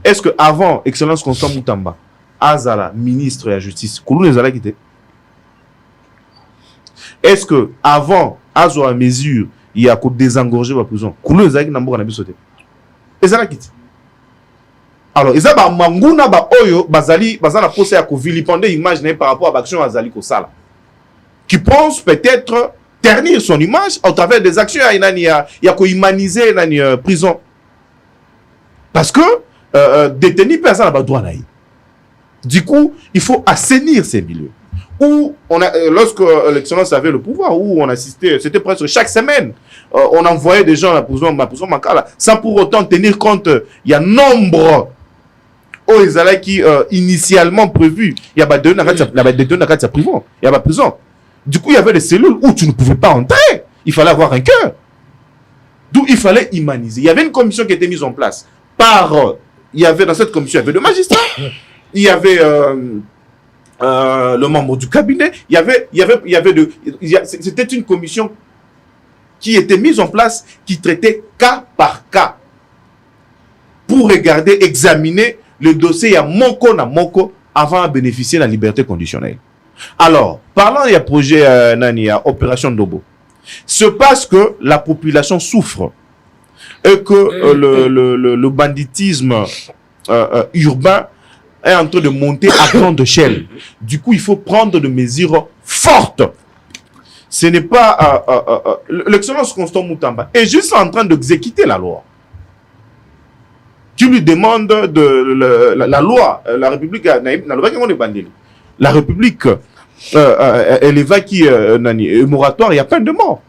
est-ce que avant Excellence Constant Mutamba, Azala, ministre de la Justice, Koulou les a quitté? Est-ce que avant Azo à mesure, il y a qu'au désengorger la prison, Koulou les a quitté? Les a quitté. Alors, ils ont manguna ba oyo bazali posé à vilipender image par rapport à l'action Azali Kosala, qui pense peut-être ternir son image au travers des actions il y a humaniser la prison. Parce que détenir personne n'a pas droit d'aller. Du coup, il faut assainir ces milieux. Où lorsque l'excellence avait le pouvoir, où on assistait, c'était presque chaque semaine, on envoyait des gens à la prison Makala, sans pour autant tenir compte, il y a nombre qui initialement prévu, il y a des détenus dans la prison, il y a la prison. Du coup, il y avait des cellules où tu ne pouvais pas entrer. Il fallait avoir un cœur. D'où il fallait humaniser. Il y avait une commission qui était mise en place. Il y avait dans cette commission, il y avait le magistrat, il y avait le membre du cabinet, c'était une commission qui était mise en place, qui traitait cas par cas pour regarder, examiner le dossier à Moko na Moko avant de bénéficier de la liberté conditionnelle. Alors, parlant du projet Opération Dobo, se passe que la population souffre et que le banditisme urbain est en train de monter à grande échelle. Du coup, il faut prendre des mesures fortes. Ce n'est pas... l'excellence Constant Mutamba est juste en train d'exécuter la loi. Qui lui demande la loi, la République, la République, elle évacue un moratoire, il y a plein de morts.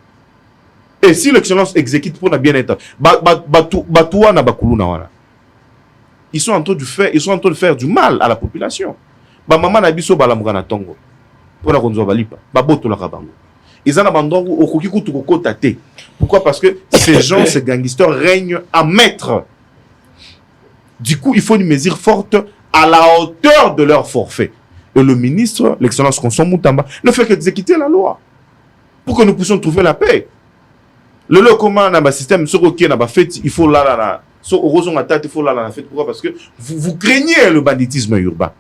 Et si l'excellence exécute pour la bien-être, ils sont en train de faire du mal à la population. Maman na biso balamugana tongo. Pour la konzo balipa, baboto la kabango. Ils en abandonnent au kokiku tukoko tate. Pourquoi? Parce que ces gens, ces gangsters règnent à maître. Du coup, il faut une mesure forte à la hauteur de leur forfait. Et le ministre, l'excellence Constant Mutamba, ne fait qu'exécuter la loi pour que nous puissions trouver la paix. Le comment dans le système, il faut là, il faut là, pourquoi? Parce que vous craignez le banditisme urbain.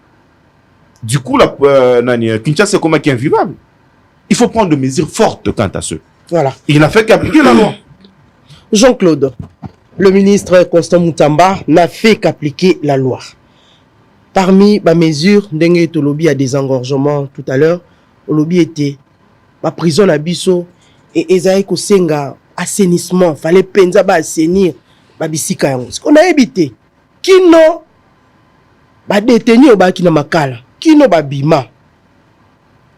Du coup, Kinshasa, c'est comment qui est invivable. Il faut prendre des mesures fortes quant à ce. Voilà. Il n'a fait qu'appliquer la loi. Jean-Claude, le ministre Constant Mutamba n'a fait qu'appliquer la loi. Parmi les mesures, dengue to lobby à désengorgement tout à l'heure, le lobby était la prison à Bisso et Ezaï Kosenga assainissement, fallait penza ba assainir ba bisika yango. Ce qu'on a évité, kino ba détenu ba kina makala, kino ba bima.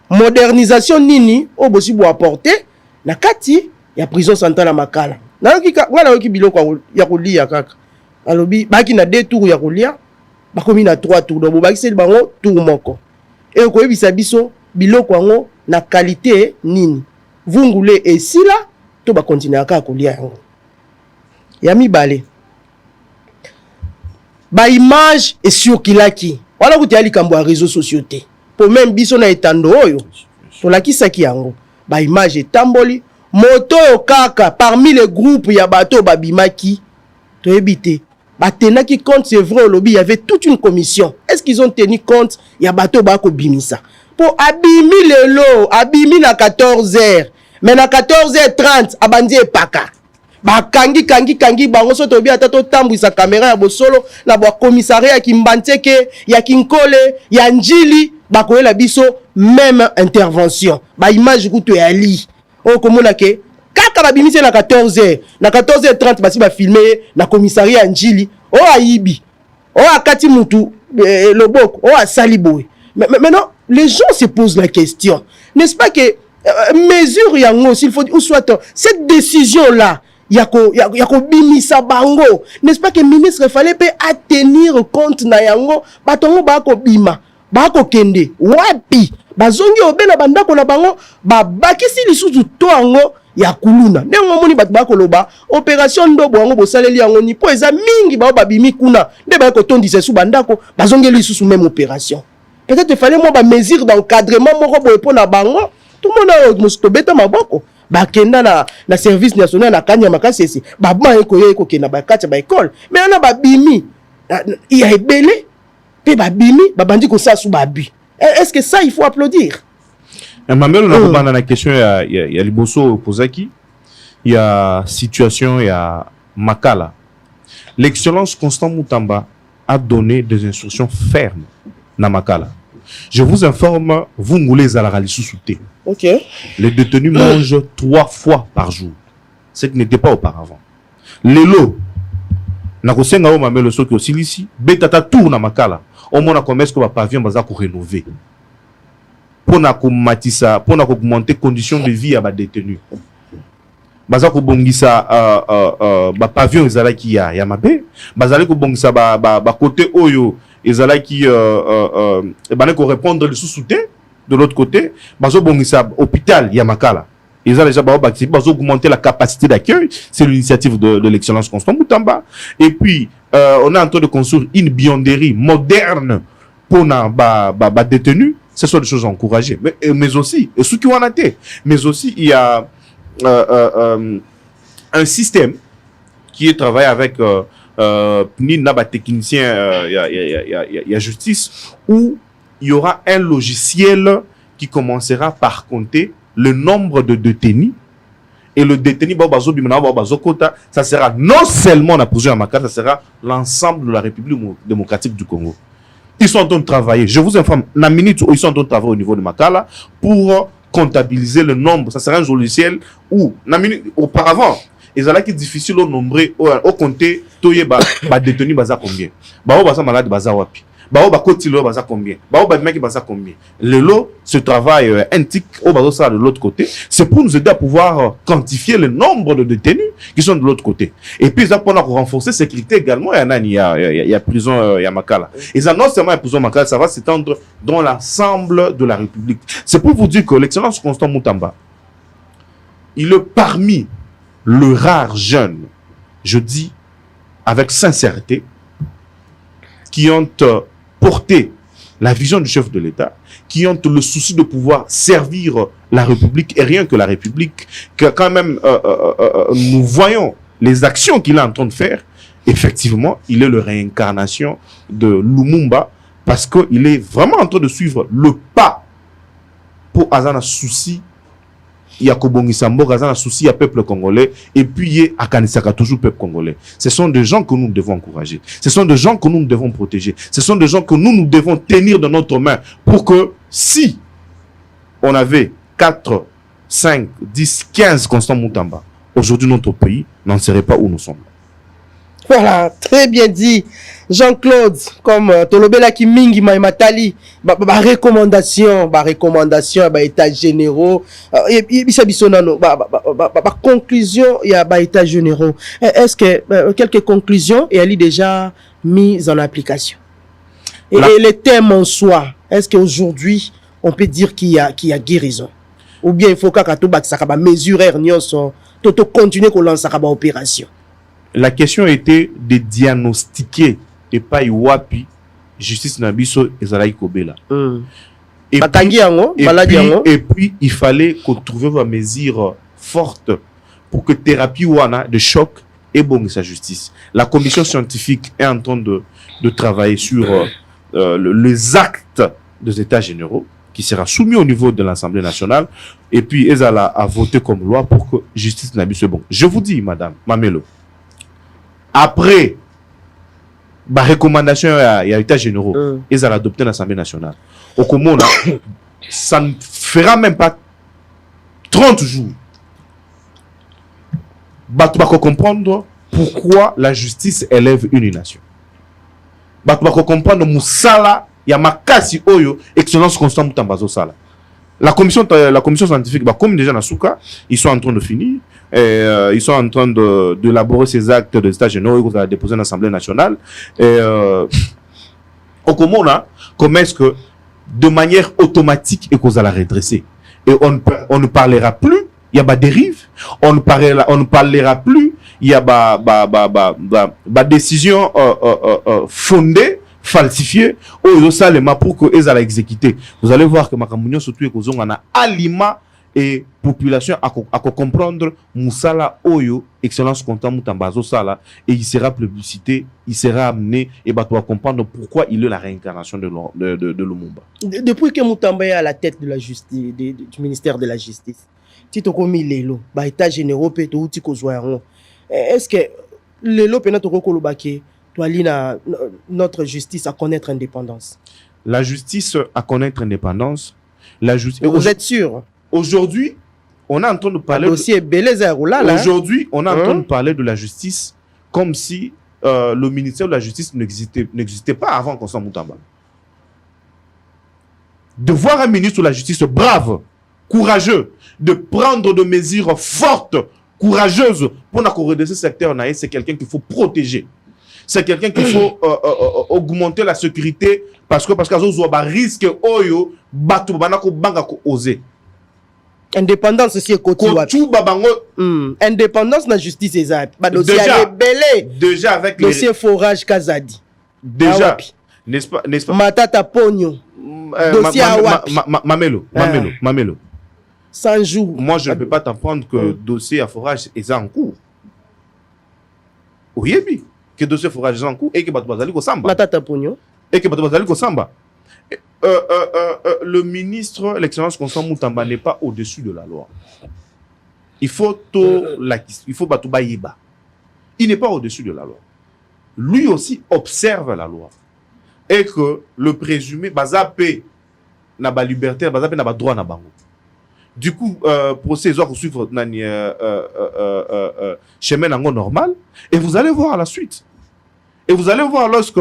Modernisation nini o bosi bo apporter na kati ya prison centrale à makala. Na ki biloko ya kolia kaka. Alobi ba kina 2 tours ya kolia. Bakomi na 3 tours donc bakiseli bango tour moko et okoyebisa biso biloko yango na qualité nini vungule esila to ba continuer ka kolia yango ya mibale ba image et sur kilaki wala kutia likambo ya réseaux sociaux te pour même biso na etando oyo tolakisaki yango ba image etamboli moto yo kaka parmi les groupes ya bato babimaki toyebite batenaki compte. C'est vrai au lobby il y avait toute une commission. Est-ce qu'ils ont tenu compte ya bato bako bimisa pour abimi lelo abimi na 14h mais na 14h30 abandi epaka kangi bango so tobi ata to tambwisa caméra ya bosolo na ba commissariat ya Kimbanteke ya Kinkole ya Njili bakoyela biso même intervention ba image kuto ya li o komona ke kaka babimisi na 14h na 14h30 basi ba filmer na commissariat ya Njili o aibi o akati mutu loboko o asali boy. Maintenant les gens se posent la question, n'est-ce pas que mesure yango s'il faut ou soit cette décision là yako bimisa bango, n'est-ce pas que le ministre fallait pas tenir compte na yango batongo bako bima bako kende wapi bazongi obela bandako na bango bakisi lisusu to yango ya kuluna ndenge moni bato bako loba opération ndobo yango bosaleli yango ni po eza mingi ba babimi kuna nde bako tondisa su bandako bazongi lisusu même opération. Peut-être il fallait moi ba mesure d'encadrement moko boye po na bango tout le monde musto beta maboko bakenda na service national na kanya makasesi baba eko kena bakati ba école mais on a babimi il y a ebele pe babimi babandi ko sa su babi. Est-ce que ça il faut applaudir? Mamelo na kubana na question ya liboso pozaki ya situation ya Makala. L'excellence Constant Moutamba a donné des instructions fermes na Makala. Je vous informe, vous moulez à la rallye sous-souté. Ok. Les détenus mangent 3 fois par jour. Ce qui n'était pas auparavant. Lelo, nakosenga o mamelo soki osilisi, betata tour na Makala. Au moins, on a que pavillon baza ko rénover. Pour na ko matisa, pour na ko augmenter conditions de vie à ba détenus. Baza ko bongisa ba pavillon ezala ki ya mabe, bazali ko bongisa ba côté oyo ezala ki ba ko répondre le sous-souté de l'autre côté, bazo bongisa hôpital ya Makala. Ils ont déjà augmenté la capacité d'accueil. C'est l'initiative de l'excellence Constant Moutamba. Et puis, on est en train de construire une bionderie moderne pour les détenus. Ce sont des choses à encourager. Mais aussi, ce qui en a été, mais aussi, il y a un système qui est travaillé avec Naba technicien, il y a justice, où il y aura un logiciel qui commencera par compter le nombre de détenus et le détenu ça sera non seulement la prison à Makala, ça sera l'ensemble de la République démocratique du Congo. Ils sont en train de travailler, je vous informe, la minute où ils sont en train de travailler au niveau de Makala pour comptabiliser le nombre. Ça sera un logiciel où auparavant ils allaient être difficile au nombre au compter toye ba détenu baza combien ba baza malade baza wapi ba kotilo baza combien ba mec baza combien le lot ce travail antique au bazo ça de l'autre côté, c'est pour nous aider à pouvoir quantifier le nombre de détenus qui sont de l'autre côté. Et puis ça pour renforcer la sécurité également, il y a prison il y a Makala, et ça non seulement la prison Makala, ça va s'étendre dans l'ensemble de la République. C'est pour vous dire que l'excellence Constant Moutamba, il est parmi le rare jeune, je dis avec sincérité, qui ont porté la vision du chef de l'État, qui ont le souci de pouvoir servir la République et rien que la République, que quand même nous voyons les actions qu'il est en train de faire. Effectivement, il est la réincarnation de Lumumba parce qu'il est vraiment en train de suivre le pas pour Azana souci. Il y a Kobongisa Mboga, Azana souci à peuple congolais et puis il y a Akanisaka toujours peuple congolais. Ce sont des gens que nous devons encourager. Ce sont des gens que nous devons protéger. Ce sont des gens que nous devons tenir dans notre main pour que si on avait 4, 5, 10, 15 Constant Moutamba, aujourd'hui notre pays n'en serait pas où nous sommes. Voilà, très bien dit. Jean-Claude, comme Tolobela qui mingi matali, recommandation, états généraux, conclusion, il y a états généraux. Est-ce que quelques conclusions et elle est déjà mise en application? Et les thèmes en soi, est-ce qu'aujourd'hui on peut dire qu'il y a guérison? Ou bien il faut que mesurer tout continuer qu'on lance à opération? La question était de diagnostiquer et pas Iwapi, justice Nabiso et Zalaï Kobela. Et puis, il fallait qu'on trouve une mesure forte pour que thérapie wana de choc et bon sa justice. La commission scientifique est en train de travailler sur les actes des états généraux qui sera soumis au niveau de l'Assemblée nationale et puis ils allaient à voter comme loi pour que justice n'abuse bon. Je vous dis, madame Mamelo, après la recommandation à l'état généraux, ils allaient adopter l'Assemblée nationale. Au Comores, ça ne fera même pas 30 jours. Tu vas comprendre pourquoi la justice élève une nation. Tu vas comprendre Moussala, il y a Makasi Oyo, excellence constante Mutambazo Sala. La commission scientifique, comme déjà Nasuka, ils sont en train de finir. Ils sont en train d'élaborer ces actes de état généraux qu'ils ont déposé dans l'Assemblée nationale. Au Comores, comment est-ce que de manière automatique et qu'on va la redresser. Et on ne parlera plus, il y a des dérives, on ne parlera plus, il y a des décisions fondées, falsifiées, ou ça pour que les exécuter. Vous allez voir que Makamounio surtout que on a aliment et population à comprendre Moussala Oyo, excellence content Moutambazo Sala, et il sera plébiscité, il sera amené, et tu vas comprendre pourquoi il est la réincarnation de Lumumba. Depuis que Moutamba est à la tête de la justice, du ministère de la Justice, Tito Komi Lelo, État généraux, est-ce que Lelo peut notre Kolobake, notre justice à connaître indépendance? La justice à connaître indépendance. Vous êtes sûr? Aujourd'hui, on est en train de parler. Aujourd'hui, on est en train de parler de la justice comme si le ministère de la Justice n'existait pas avant Constant Moutamba. De voir un ministre de la Justice brave, courageux, de prendre des mesures fortes, courageuses pour redresser ce secteur, c'est quelqu'un qu'il faut protéger. C'est quelqu'un qu'il faut augmenter la sécurité parce que risque oyo batu banako banga ko oser. Indépendance aussi côté indépendance na justice exact. Déjà avec dossier forage Kazadi. Déjà, n'est-ce pas Matata Pogno. Dossier Mamelo. 100 jours. Moi je ne peux pas t'apprendre que dossier à forage est en cours. Oui, que dossier forage est en cours et que batu bazali ko samba. Matata Pogno. Et que batu bazali ko samba. Le ministre, l'excellence Constant Moutamba n'est pas au-dessus de la loi. Il faut Batouba Yeba. Il n'est pas au-dessus de la loi. Lui aussi observe la loi. Et que le présumé, Bazapé n'a pas liberté, Bazapé n'a pas droit à bango. Du coup, procès doit suivre chemin normal. Et vous allez voir à la suite. Et vous allez voir lorsque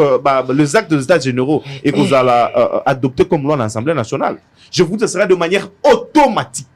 les actes des états généraux et que vous allez adopter comme loi l'Assemblée nationale, je vous dis que ça sera de manière automatique.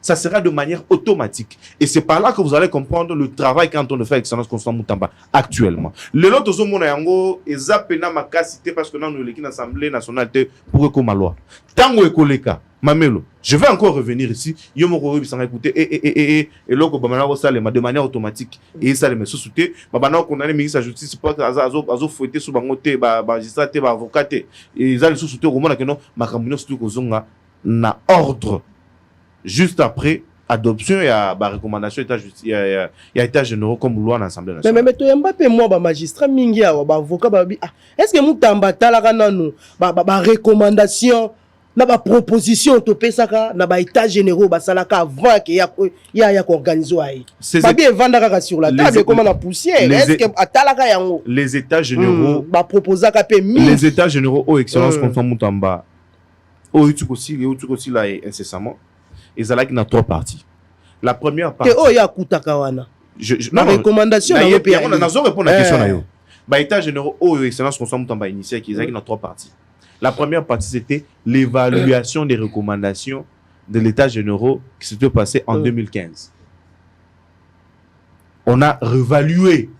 Ça sera de manière automatique. Et c'est par là que vous allez comprendre le travail qu'est en train de faire Excellence Constant Moutamba actuellement. Le lot de ce monde est zapena ma cité parce que nous sommes l'Assemblée nationale pour que ma loi. Tant que koleka, Mamelo, je vais encore revenir ici. Yo mo ko bisanga écouter et loko bamana ko salema de manière automatique et ça les sous-souté babana ko na ministre de la justice pas azo fouetter sous bango te ba magistrat te ba avocat te et ils allaient sous-souté ko mona que non makamino surtout ko zonga na ordre juste après adoption et à recommandation état justice il y a état généraux comme loi dans l'Assemblée nationale. Mais to Mbappé moi ba magistrat mingi ya ba avocat ba est-ce que Moutamba talaka nanu ba recommandation na ba proposition to pesaka na ba état généraux ba salaka avant que ya ko organiser ai ba bien vendre sur la table comme la poussière est-ce que atalaka yango les états généraux ba proposaka pe les états généraux au excellence Constant Moutamba au aussi là incessamment ils allaient dans 3 parties. La première partie ya kutaka wana non recommandation na yo répondre à la question na yo ba état généraux au excellence Constant Moutamba initié qui allaient dans 3 parties. La première partie, c'était l'évaluation des recommandations de l'État généraux qui s'était passé en 2015. On a réévalué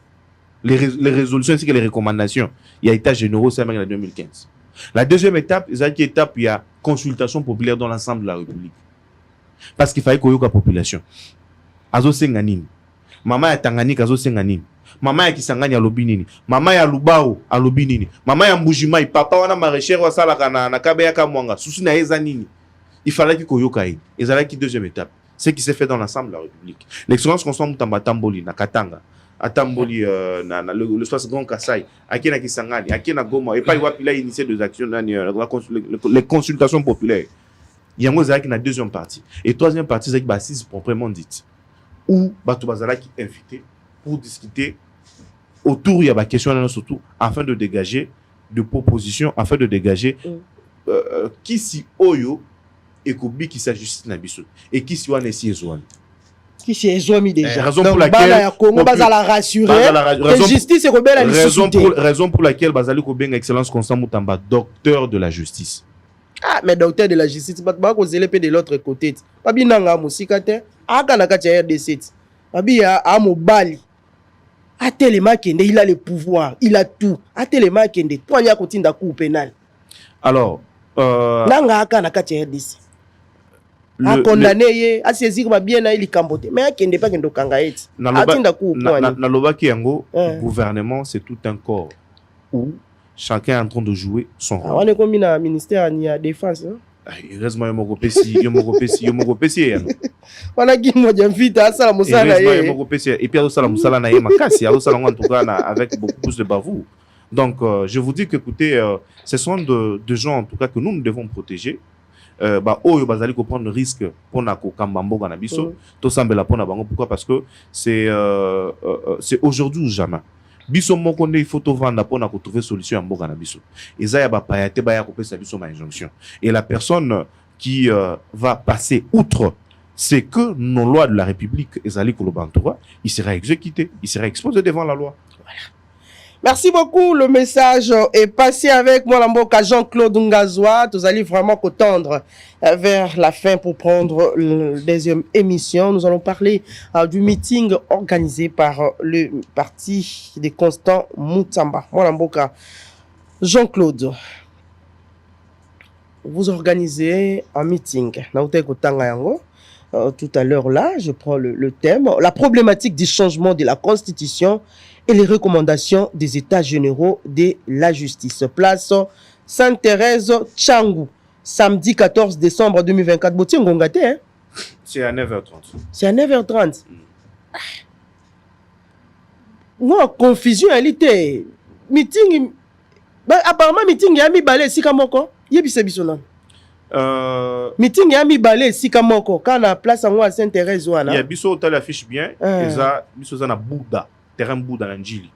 les résolutions ainsi que les recommandations. Il y a l'État généraux, c'est en 2015. La deuxième étape, il y a consultation populaire dans l'ensemble de la République. Parce qu'il fallait qu'il y ait la population. Azo Senganine. Maman est Tanganyika, Azo Senganine. Mama ya Kisangani alobi nini? Mama ya Lubao alobi nini? Mama ya Mbujimai papa wana maraîchère wa salaka na Kabeya Kamwanga susu na eza nini? Il fallait qu'il koyoka yi. Ezalaki deuxième étape. Ce qui s'est fait dans l'ensemble de la République. L'excellence Constant Mutamba Tamboli na Katanga. Atamboli le espace Grand Kassai, aki na Kisangani, aki na Goma, et pas il va initier des actions, les consultations populaires. Il y a une deuxième partie. Et troisième partie, c'est assise proprement dite. Où Batou Bazala qui est invité pour discuter autour, il y a des questions surtout, afin de dégager de propositions, afin de dégager qui si Oyo et Kobi qui s'ajuste na biso et qui si Wane si Ezouane. Qui s'est zomi déjà. Raison pour laquelle raison pour laquelle Bazali Kobenga Excellence Constant Mutamba, docteur de la justice. Ah, mais docteur de la justice, pas qu'on se de l'autre côté. Pas bien nga musikate, aga na katia RD7. Pas bien à Mobali. A Téléma Kende, il a le pouvoir, il a tout. A Téléma Kende, toi il y a côté d'un coup pénal. Alors, nanga aka na katia RD7. A condamné, a saisir ma bien na il cambote. Mais a Kende pas Kendo kanga eti. Atinda coup na lobaki yango, gouvernement c'est tout un corps où chacun est en train de jouer son rôle. On est comme un ministère de la défense. Heureusement, il y a mon PC. On a dit que je suis à ça, et puis, avec beaucoup plus de bavou. Donc, je vous dis que, écoutez, ce sont de gens, en tout cas, que nous devons protéger. Bazali ko prendre le risque pour na ko kambambo na biso to sambela pona bango. Pourquoi? Parce que c'est aujourd'hui ou jamais. Biso moko ne faut to vendre pour na ko trouver solution à mboka na biso. Eza ya ba payate ba ya ko pesa biso ma injonction. Et la personne qui va passer outre c'est que nos lois de la République ezali ko lobantoura, il sera exécuté, il sera exposé devant la loi. Voilà. Merci beaucoup. Le message est passé avec moi, l'amboka Jean-Claude Ngazoua. Nous allons vraiment tendre vers la fin pour prendre la deuxième émission. Nous allons parler du meeting organisé par le parti des Constant Mutamba. Moi, l'amboka Jean-Claude, vous organisez un meeting. Tout à l'heure là, je prends le thème, la problématique du changement de la Constitution et les recommandations des États généraux de la justice. Place Sainte-Thérèse Tchangou, samedi 14 décembre 2024. C'est à 9h30. C'est à 9h30. Non, confusion, elle était. Meeting. Apparemment, meeting, il y a mis balai si kamoko. Il y a mis bisona. Meeting, il y a mis balai si kamoko. Quand on a place en à Sainte-Thérèse, il y a biso, tu affiche bien. Et ça, biso, ça na Bouddha. Terrain Bouddha dans Njili.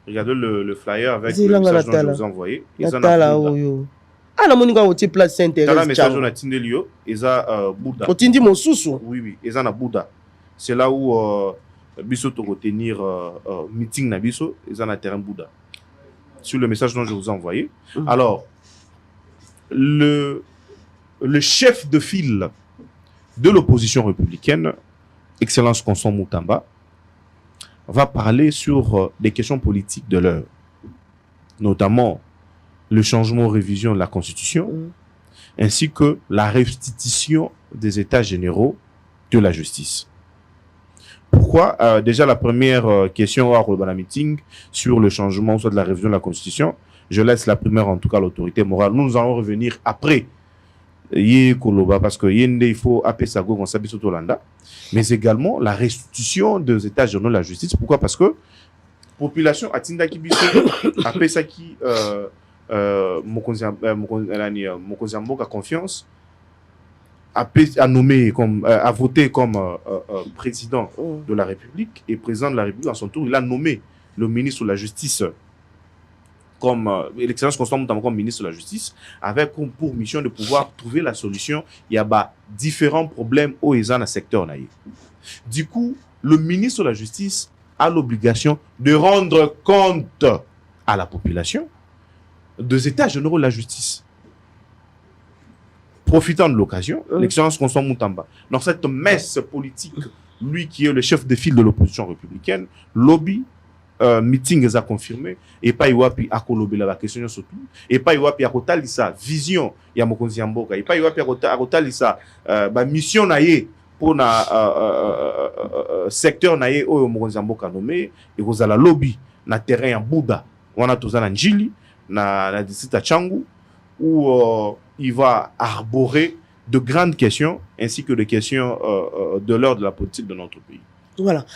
Regardez le flyer avec le message que je vous ai envoyé. Ils ont ah, la monika au place Sainte-Thérèse. Le message on a Tindelio, ils ont Bouddha. Au Tindi mon sousou. Oui, ils ont Bouddha. C'est là où biso to retenir meeting na biso, ils ont terrain Bouddha. Sur le message dont je vous ai envoyé. Alors, le chef de file de l'opposition républicaine, Excellence Constant Mutamba, va parler sur des questions politiques de l'heure, notamment le changement révision de la Constitution, ainsi que la restitution des États généraux de la justice. Pourquoi? Déjà, la première question au meeting sur le changement soit de la révision de la Constitution, je laisse la première, en tout cas, l'autorité morale. Nous allons revenir après. Parce que il faut appeler ça mais également la restitution des États généraux de la justice. Pourquoi? Parce que la population a appelé ça qui Mokonziambo a confiance a nommé comme a voté comme président de la République, et président de la République à son tour il a nommé le ministre de la Justice comme l'excellence Constant comme ministre de la Justice, avec pour mission de pouvoir trouver la solution. Il y a différents problèmes au dans le secteur. Du coup, le ministre de la Justice a l'obligation de rendre compte à la population des États généraux de la justice. Profitant de l'occasion, l'excellence Constant Mutamba, dans cette messe politique, lui qui est le chef de file de l'opposition républicaine, lobby, meeting a confirmé, et pas iwapi akolobe la question surtout, et pas iwapi akotalisa vision ya Mokonzi Mboka, et pas iwapi akotalisa mission naie pour na secteur na ye oyo mokonzi mboka nommé et kozala lobby na terrain ya Bouddha wana tozana njili na district ya Changu où il va arborer de grandes questions ainsi que des questions de l'ordre de la politique de notre pays. Voilà.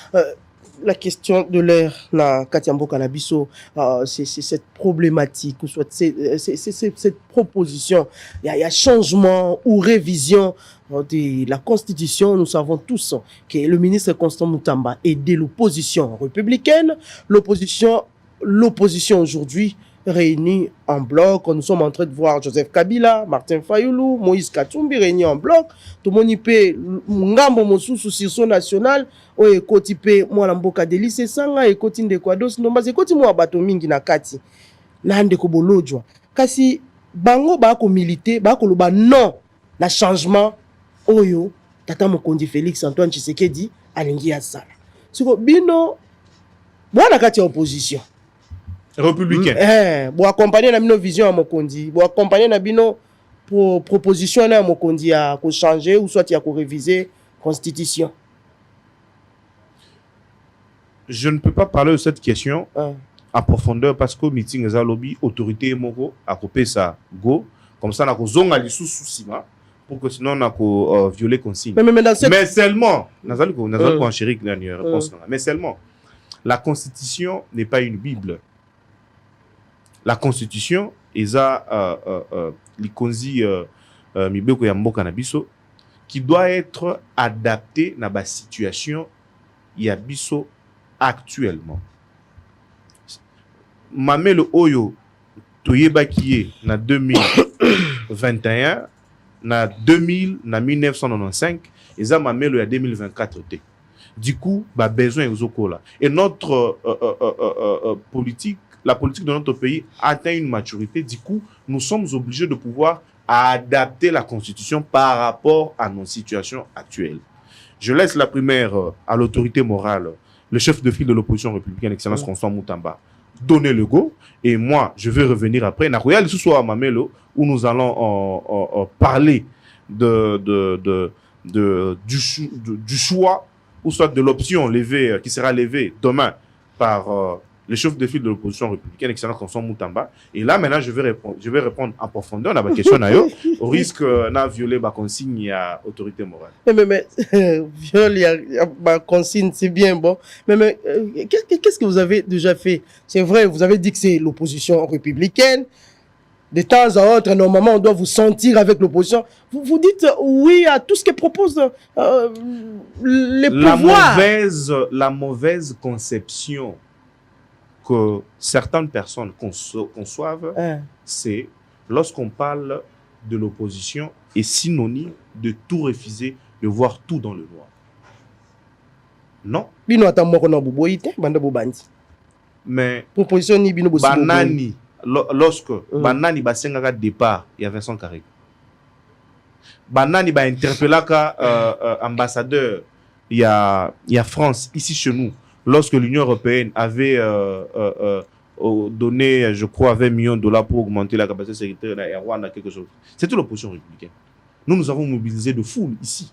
La question de l'heure, la Katiambo Canabiso, c'est cette problématique, ou soit c'est cette proposition. Il y a changement ou révision de la Constitution. Nous savons tous que le ministre Constant Moutamba aidait l'opposition républicaine. L'opposition aujourd'hui réunis en bloc. Nous sommes en train de voir Joseph Kabila, Martin Fayoulou, Moïse Katumbi réunis en bloc. Tout le monde y peut ngambo mosusu sur son national. Oye koti pe mwana mboka Delice Sanga e koti ndekwados ndomba se koti mwa bato mingi na kati. Na ndeko bolojwa. Kasi bango ba ko militer, ba ko loba non na changement oyo tata mokonzi Félix Antoine Tshisekedi alingi ya sala. Siko bino bwana kati ya opposition républicain. Bo accompagner na bino vision à mokonzi, bo accompagner na bino pour proposition na mokonzi ya ko changer ou soit ya ko réviser constitution. Je ne peux pas parler de cette question en profondeur parce que meeting est lobby autorité moko a coupé ça go comme ça na ko zonga li sous sima pour que sinon na ko violer consigne. Mais seulement nazali ko enchérir la réponse mais seulement la constitution n'est pas une bible. La constitution eza likonzi mibeko ya mboka na biso qui doit être adapté na ba situation ya biso actuellement. Mamelo oyo toyeba kiye na 2021 na 2000 na 1995 eza mamelo ya 2024 te. Du coup, ba besoin ezokola. Et notre politique, la politique de notre pays atteint une maturité. Du coup, nous sommes obligés de pouvoir adapter la constitution par rapport à nos situations actuelles. Je laisse la primaire à l'autorité morale, le chef de file de l'opposition républicaine, Excellence Constant Moutamba, donner le go. Et moi, je vais revenir après. Na Royal ce soir à Mamelo, où nous allons parler du choix, ou soit de l'option levée, qui sera levée demain par le chef de file de l'opposition républicaine, Excellence Constant Moutamba. Et là, maintenant, je vais répondre en profondeur à ma question, au risque de violer ma consigne à autorité morale. Mais violer ma consigne, c'est bien bon. Mais qu'est-ce que vous avez déjà fait? C'est vrai, vous avez dit que c'est l'opposition républicaine. De temps à autre, normalement, on doit vous sentir avec l'opposition. Vous dites oui à tout ce que propose les pouvoirs. La mauvaise conception que certaines personnes conçoivent, c'est lorsqu'on parle de l'opposition est synonyme de tout refuser, de voir tout dans le noir. Non. Mais banani, lorsque banani basengaka départ, il y a Vincent Carré. Banani ba interpellaka ambassadeur, il y a France ici chez nous. Lorsque l'Union européenne avait donné, je crois, 20 millions de dollars pour augmenter la capacité sécuritaire à Rwanda, quelque chose. C'était l'opposition républicaine. Nous avons mobilisé de foule ici.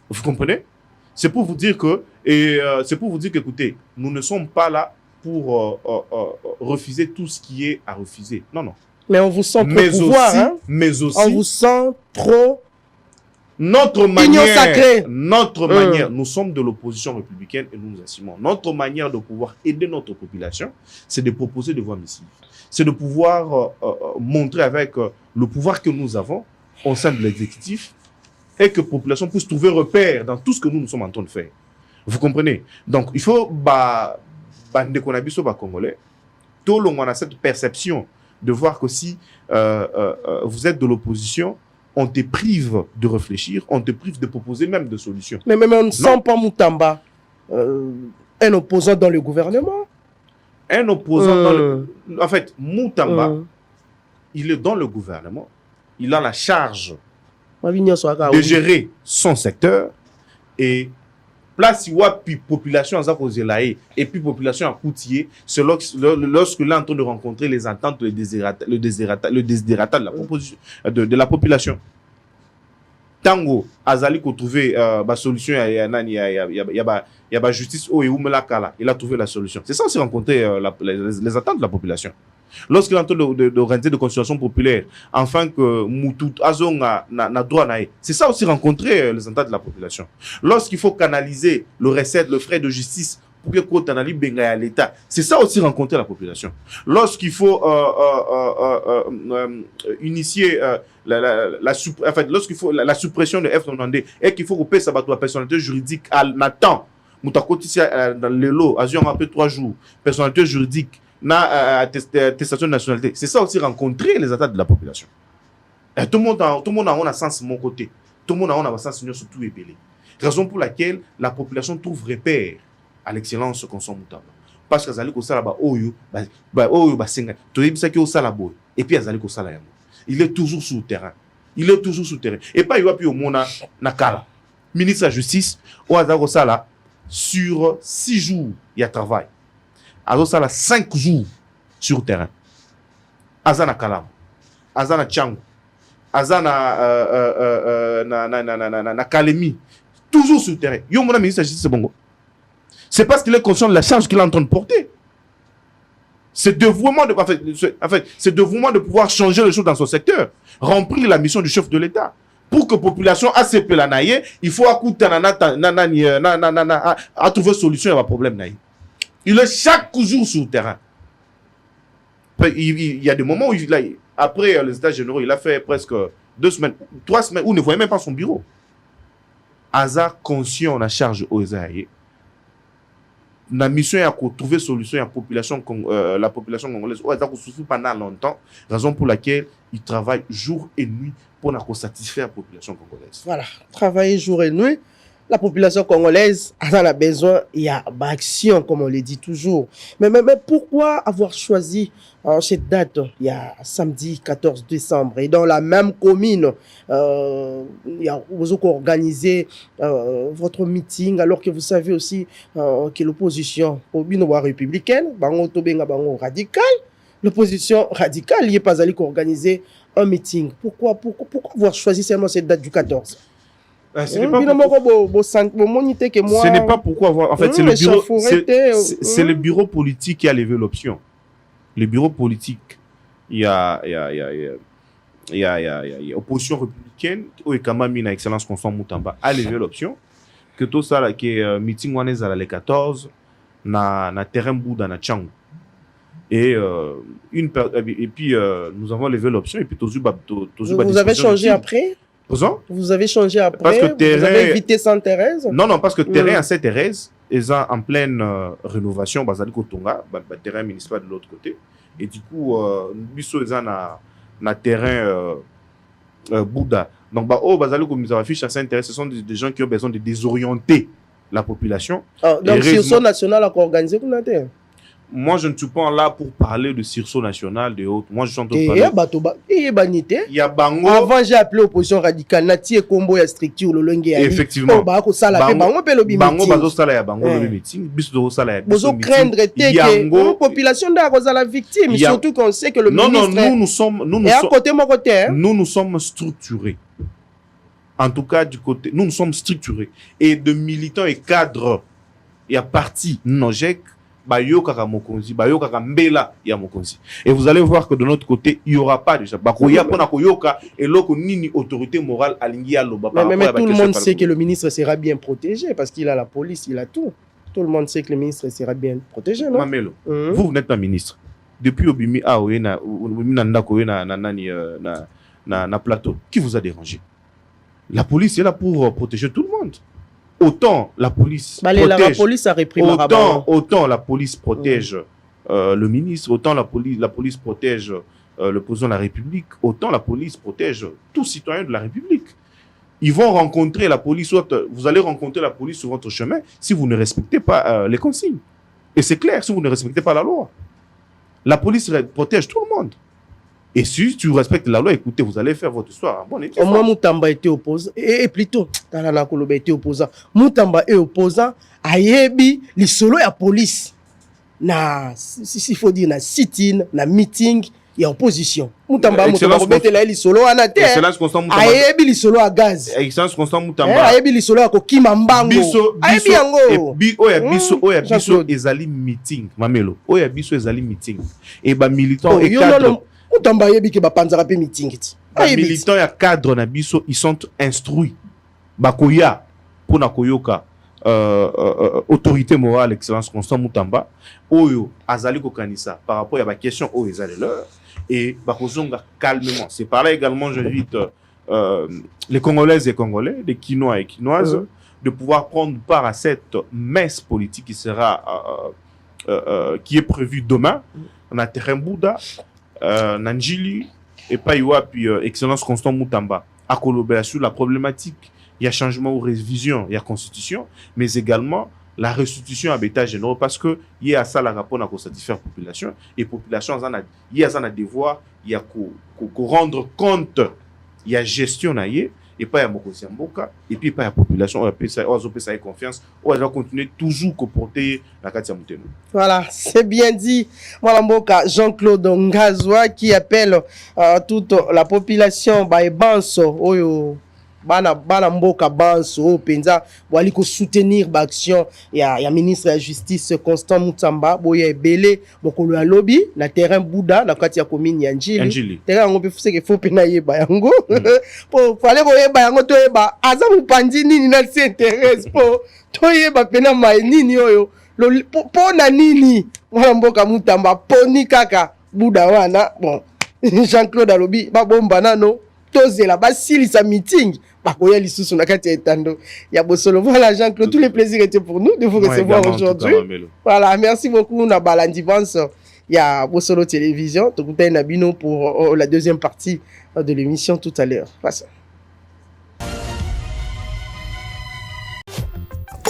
Vous comprenez? C'est pour vous dire que, écoutez, nous ne sommes pas là pour refuser tout ce qui est à refuser. Non, non. Mais on vous sent trop pouvoir, hein? Mais aussi, on vous sent trop. Notre manière, nous sommes de l'opposition républicaine et nous nous assumons. Notre manière de pouvoir aider notre population, c'est de proposer des voies missives. C'est de pouvoir montrer avec le pouvoir que nous avons au sein de l'exécutif et que la population puisse trouver repère dans tout ce que nous sommes en train de faire. Vous comprenez? Donc, il faut Congolais, tout le monde a cette perception de voir que si vous êtes de l'opposition, on te prive de réfléchir, on te prive de proposer même des solutions. Mais on ne sent pas Moutamba, un opposant dans le gouvernement. Un opposant dans le... En fait, Moutamba, il est dans le gouvernement. Il a la charge de gérer son secteur. Et place où puis population et puis population à Koutier, c'est lorsque là, en train de rencontrer les ententes, le désirata de la proposition de la population. Tango azali ko trouver ba solution il y a justice au Kala, il a trouvé la solution. C'est ça aussi rencontrer les attentes de la population. Lorsqu'il entend de rentrer de consultation populaire, enfin que Moutout Azonga na droit nae, c'est ça aussi rencontrer les attentes de la population. Lorsqu'il faut canaliser le recette, le frais de justice pour que côté analyse benga à l'État, c'est ça aussi rencontrer la population. Lorsqu'il faut initier lorsqu'il faut la suppression de F90 et qu'il faut couper sa personnalité juridique à Nathan, Moutakoti dans le lot, Azion un peu 3 jours, personnalité juridique. Attestation de nationalité. C'est ça aussi rencontrer les attentes de la population. Et tout le monde a un sens de mon côté. Tout le monde a un sens de surtout ébélé. Raison pour laquelle la population trouve repère à l'excellence qu'on s'en moutable. Parce que Azali Kosala Oyo, Senga, Toyibisaki Osala Boy, et puis Azali Kosala Yamo. Il est toujours sous le terrain. Il est toujours sous le terrain. Et pas il va plus au monde Nakala. Ministre de la Justice, ou Azali Kosala, sur 6 jours, il y a travail. Azosala 5 jours sur terrain. Azana Kalam, Azana Tchang, Azana na Kalemi, toujours sur terrain. Yo mon ministre de la Justice c'est bongo. C'est parce qu'il est conscient de la charge qu'il est en train de porter. C'est dévouement c'est dévouement de pouvoir changer les choses dans son secteur, remplir la mission du chef de l'État. Pour que la population ACP la naïe, il faut à trouver solution à un problème naïe. Il est chaque jour sur le terrain. Il y a des moments où, après les états généraux, il a fait presque 2 semaines, 3 semaines, où il ne voyait même pas son bureau. Hasard conscient, on a charge aux Aïe. La mission est à trouver solution à la population congolaise. On a souffert pendant longtemps, raison pour laquelle il travaille jour et nuit pour satisfaire la population congolaise. Voilà, travailler jour et nuit. La population congolaise a besoin, il y a action, comme on le dit toujours. Mais pourquoi avoir choisi cette date, il y a samedi 14 décembre, et dans la même commune, vous avez organisé votre meeting, alors que vous savez aussi que l'opposition républicaine, radicale, l'opposition radicale, il n'y a pas allé organiser un meeting. Pourquoi avoir choisi seulement cette date du 14? Ce n'est pas pourquoi avoir. En fait, c'est le bureau politique qui a levé l'option. Le bureau politique, il y a opposition républicaine, où est Kamamina Excellence Constant Moutamba a levé l'option que tout ça, que meeting on est à la 14 na terrain Bouddha na Tchang. Et puis nous avons levé l'option et puis vous avez changé après? Vous avez changé après? Parce que vous avez évité Sainte-Thérèse? Non, parce que terrain à Sainte-Thérèse est en pleine rénovation. Bazali Kotonga, terrain municipal de l'autre côté. Et du coup, Bisso est na terrain Bouddha. Donc, Bazali Komizawafiche à Sainte-Thérèse, ce sont des gens qui ont besoin de désorienter la population. Donc, Sursaut National a organisé pour terre? Moi, je ne suis pas là pour parler de sursaut national, de autres. Moi, je suis en train de parler. Il y a Bango. Avant, j'ai appelé l'opposition radicale. Nati et Combo, il y a structure, le longue. Effectivement. Bango, Bazo Sala, il y a Bango, le meeting. Biso Sala, il y a Bango. Vous craindre que la population d'Arosa la victime, surtout qu'on sait que le ministre. Non, nous sommes. Et à côté, mon côté. Nous sommes structurés. En tout cas, du côté. Nous sommes structurés. Et de militants et cadres, il y a parti Nojek. Et vous allez voir que de notre côté, il n'y aura pas déjà. Autorité morale mais tout le monde sait que le ministre sera bien protégé parce qu'il a la police, il a tout. Tout le monde sait que le ministre sera bien protégé, non? Mamelo, vous n'êtes pas ministre. Depuis Obimi na plateau, qui vous a dérangé? La police est là pour protéger tout le monde. Autant la police protège, la police a réprimé autant la police protège le ministre, autant la police protège le président de la République, autant la police protège tout citoyen de la République. Ils vont rencontrer la police, vous allez rencontrer la police sur votre chemin si vous ne respectez pas les consignes. Et c'est clair, si vous ne respectez pas la loi. La police protège tout le monde. Et si tu respectes la loi, écoutez, vous allez faire votre histoire. Bon, au moins, Moutamba était opposant. Et plutôt, Talana Koloba était opposant. Moutamba est opposant. Ayebi, les solos à police. S'il faut dire, na sit-in, na meeting, ya opposition Mutamba Excellence moto betela eli solo anate Excellence Constant Mutamba ayebi li solo a gaz Excellence Constant Mutamba ayebi li solo ko kima mbango ayebi yango oya biso ezali meeting mamelo oya biso ezali meeting et ba militant et cadre Mutamba ayebi ke ba panzaka pe meeting ti militant ya cadre na biso ils sont instruits bakoya pona koyoka autorité morale Excellence Constant Mutamba oyo azali kokanisa par rapport à la question oyo ezali leur et bakozonga calmement. C'est par là également j'invite les Congolaises et Congolais, les Quinois et Quinoises de pouvoir prendre part à cette messe politique qui sera qui est prévue demain na terrain Bouddha Nanjili et Paiwa puis Excellence Constant Mutamba à Kolobela sur la problématique. Il y a changement ou révision, il y a constitution, mais également la restitution à l'état général parce que il y a ça la rapport à satisfaire la population et la population il y a ça un devoir, il y a qu'on rendre compte, il y a gestion et pas à Mokosi Mboka et puis pas à la population, on a ça confiance, on va continuer toujours à porter la carte Mouteno. Voilà, c'est bien dit. Mboka Jean-Claude Ngazwa qui appelle toute la population Baebanso oyo bana mboka banso penza wali ko soutenir ba action ya ministre de la justice Constant Mutamba boya ebele mokolo ya lobby na terrain Bouddha na kati ya commune ya Njili terrain ngo pe fuseke fo pe na yeba yango po fale ko yeba yango to yeba aza mupandi nini na s'intéresse po to yeba pena mai nini oyo po na nini mwana mboka Mutamba poni kaka Bouddha wana bon Jean-Claude alobi ba bomba nano tozela basili sa meeting bakoya lisusu na kati ya etando ya Bosolo. Voilà Jean-Claude, tous les plaisirs étaient pour nous de vous recevoir aujourd'hui. Voilà, merci beaucoup na balandi vance ya Bosolo Télévision. Tokutay na bino pour la deuxième partie de l'émission tout à l'heure. Voilà.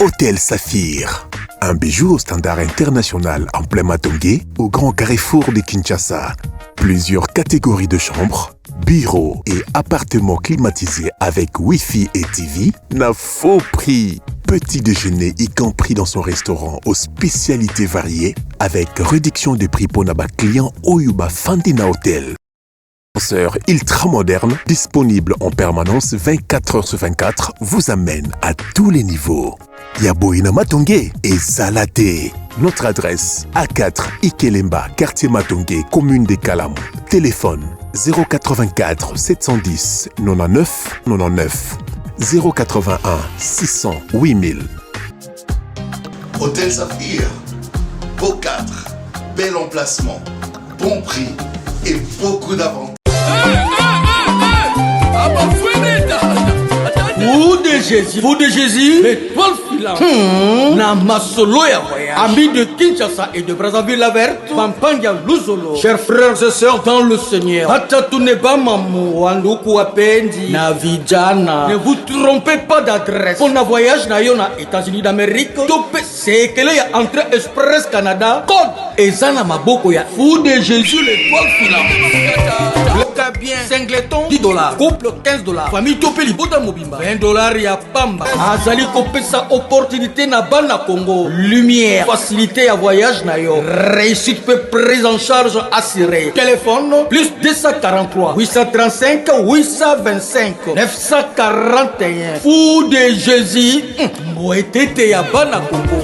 Hôtel Saphir, un bijou au standard international en plein Matongé, au grand carrefour de Kinshasa. Plusieurs catégories de chambres, bureaux et appartements climatisés avec Wi-Fi et TV n'a faux prix. Petit déjeuner y compris dans son restaurant aux spécialités variées avec réduction des prix pour naba clients Oyuba Fandina Hotel. Ascenseur ultra moderne, disponible en permanence 24 heures sur 24, vous amène à tous les niveaux. Yaboina Matongé et Salaté. Notre adresse A4 Ikelemba, quartier Matongé, commune des Kalamou. Téléphone 084 710 99 99 081 600 8000. Hôtel Saphir, beau 4, bel emplacement, bon prix et beaucoup d'avantages. Vous de Jésus, l'étoile filante. Na masolo ya voyage. Amis de Kinshasa et de Brazzaville la verte. Pampanga Luzolo. Chers frères et sœurs dans le Seigneur. Atatuneba mamu wanduku apendi na vijana. Ne vous trompez pas d'adresse. Pour na voyage na yona États-Unis d'Amérique. Tope c'est que ya entrée express Canada. Code ezana maboko ya. Vous de Jésus, l'étoile filante. Le bien singleton $10. Couple $15. Famille Topé Libota Mobimba $20 ya pamba. Azali kopesa opportunité na bana Congo. Lumière, facilité à voyage na yo. Réussite peut prise en charge assurée. Téléphone plus 243 835 825 941. Fou de Jésus. Moetete ya bana Congo.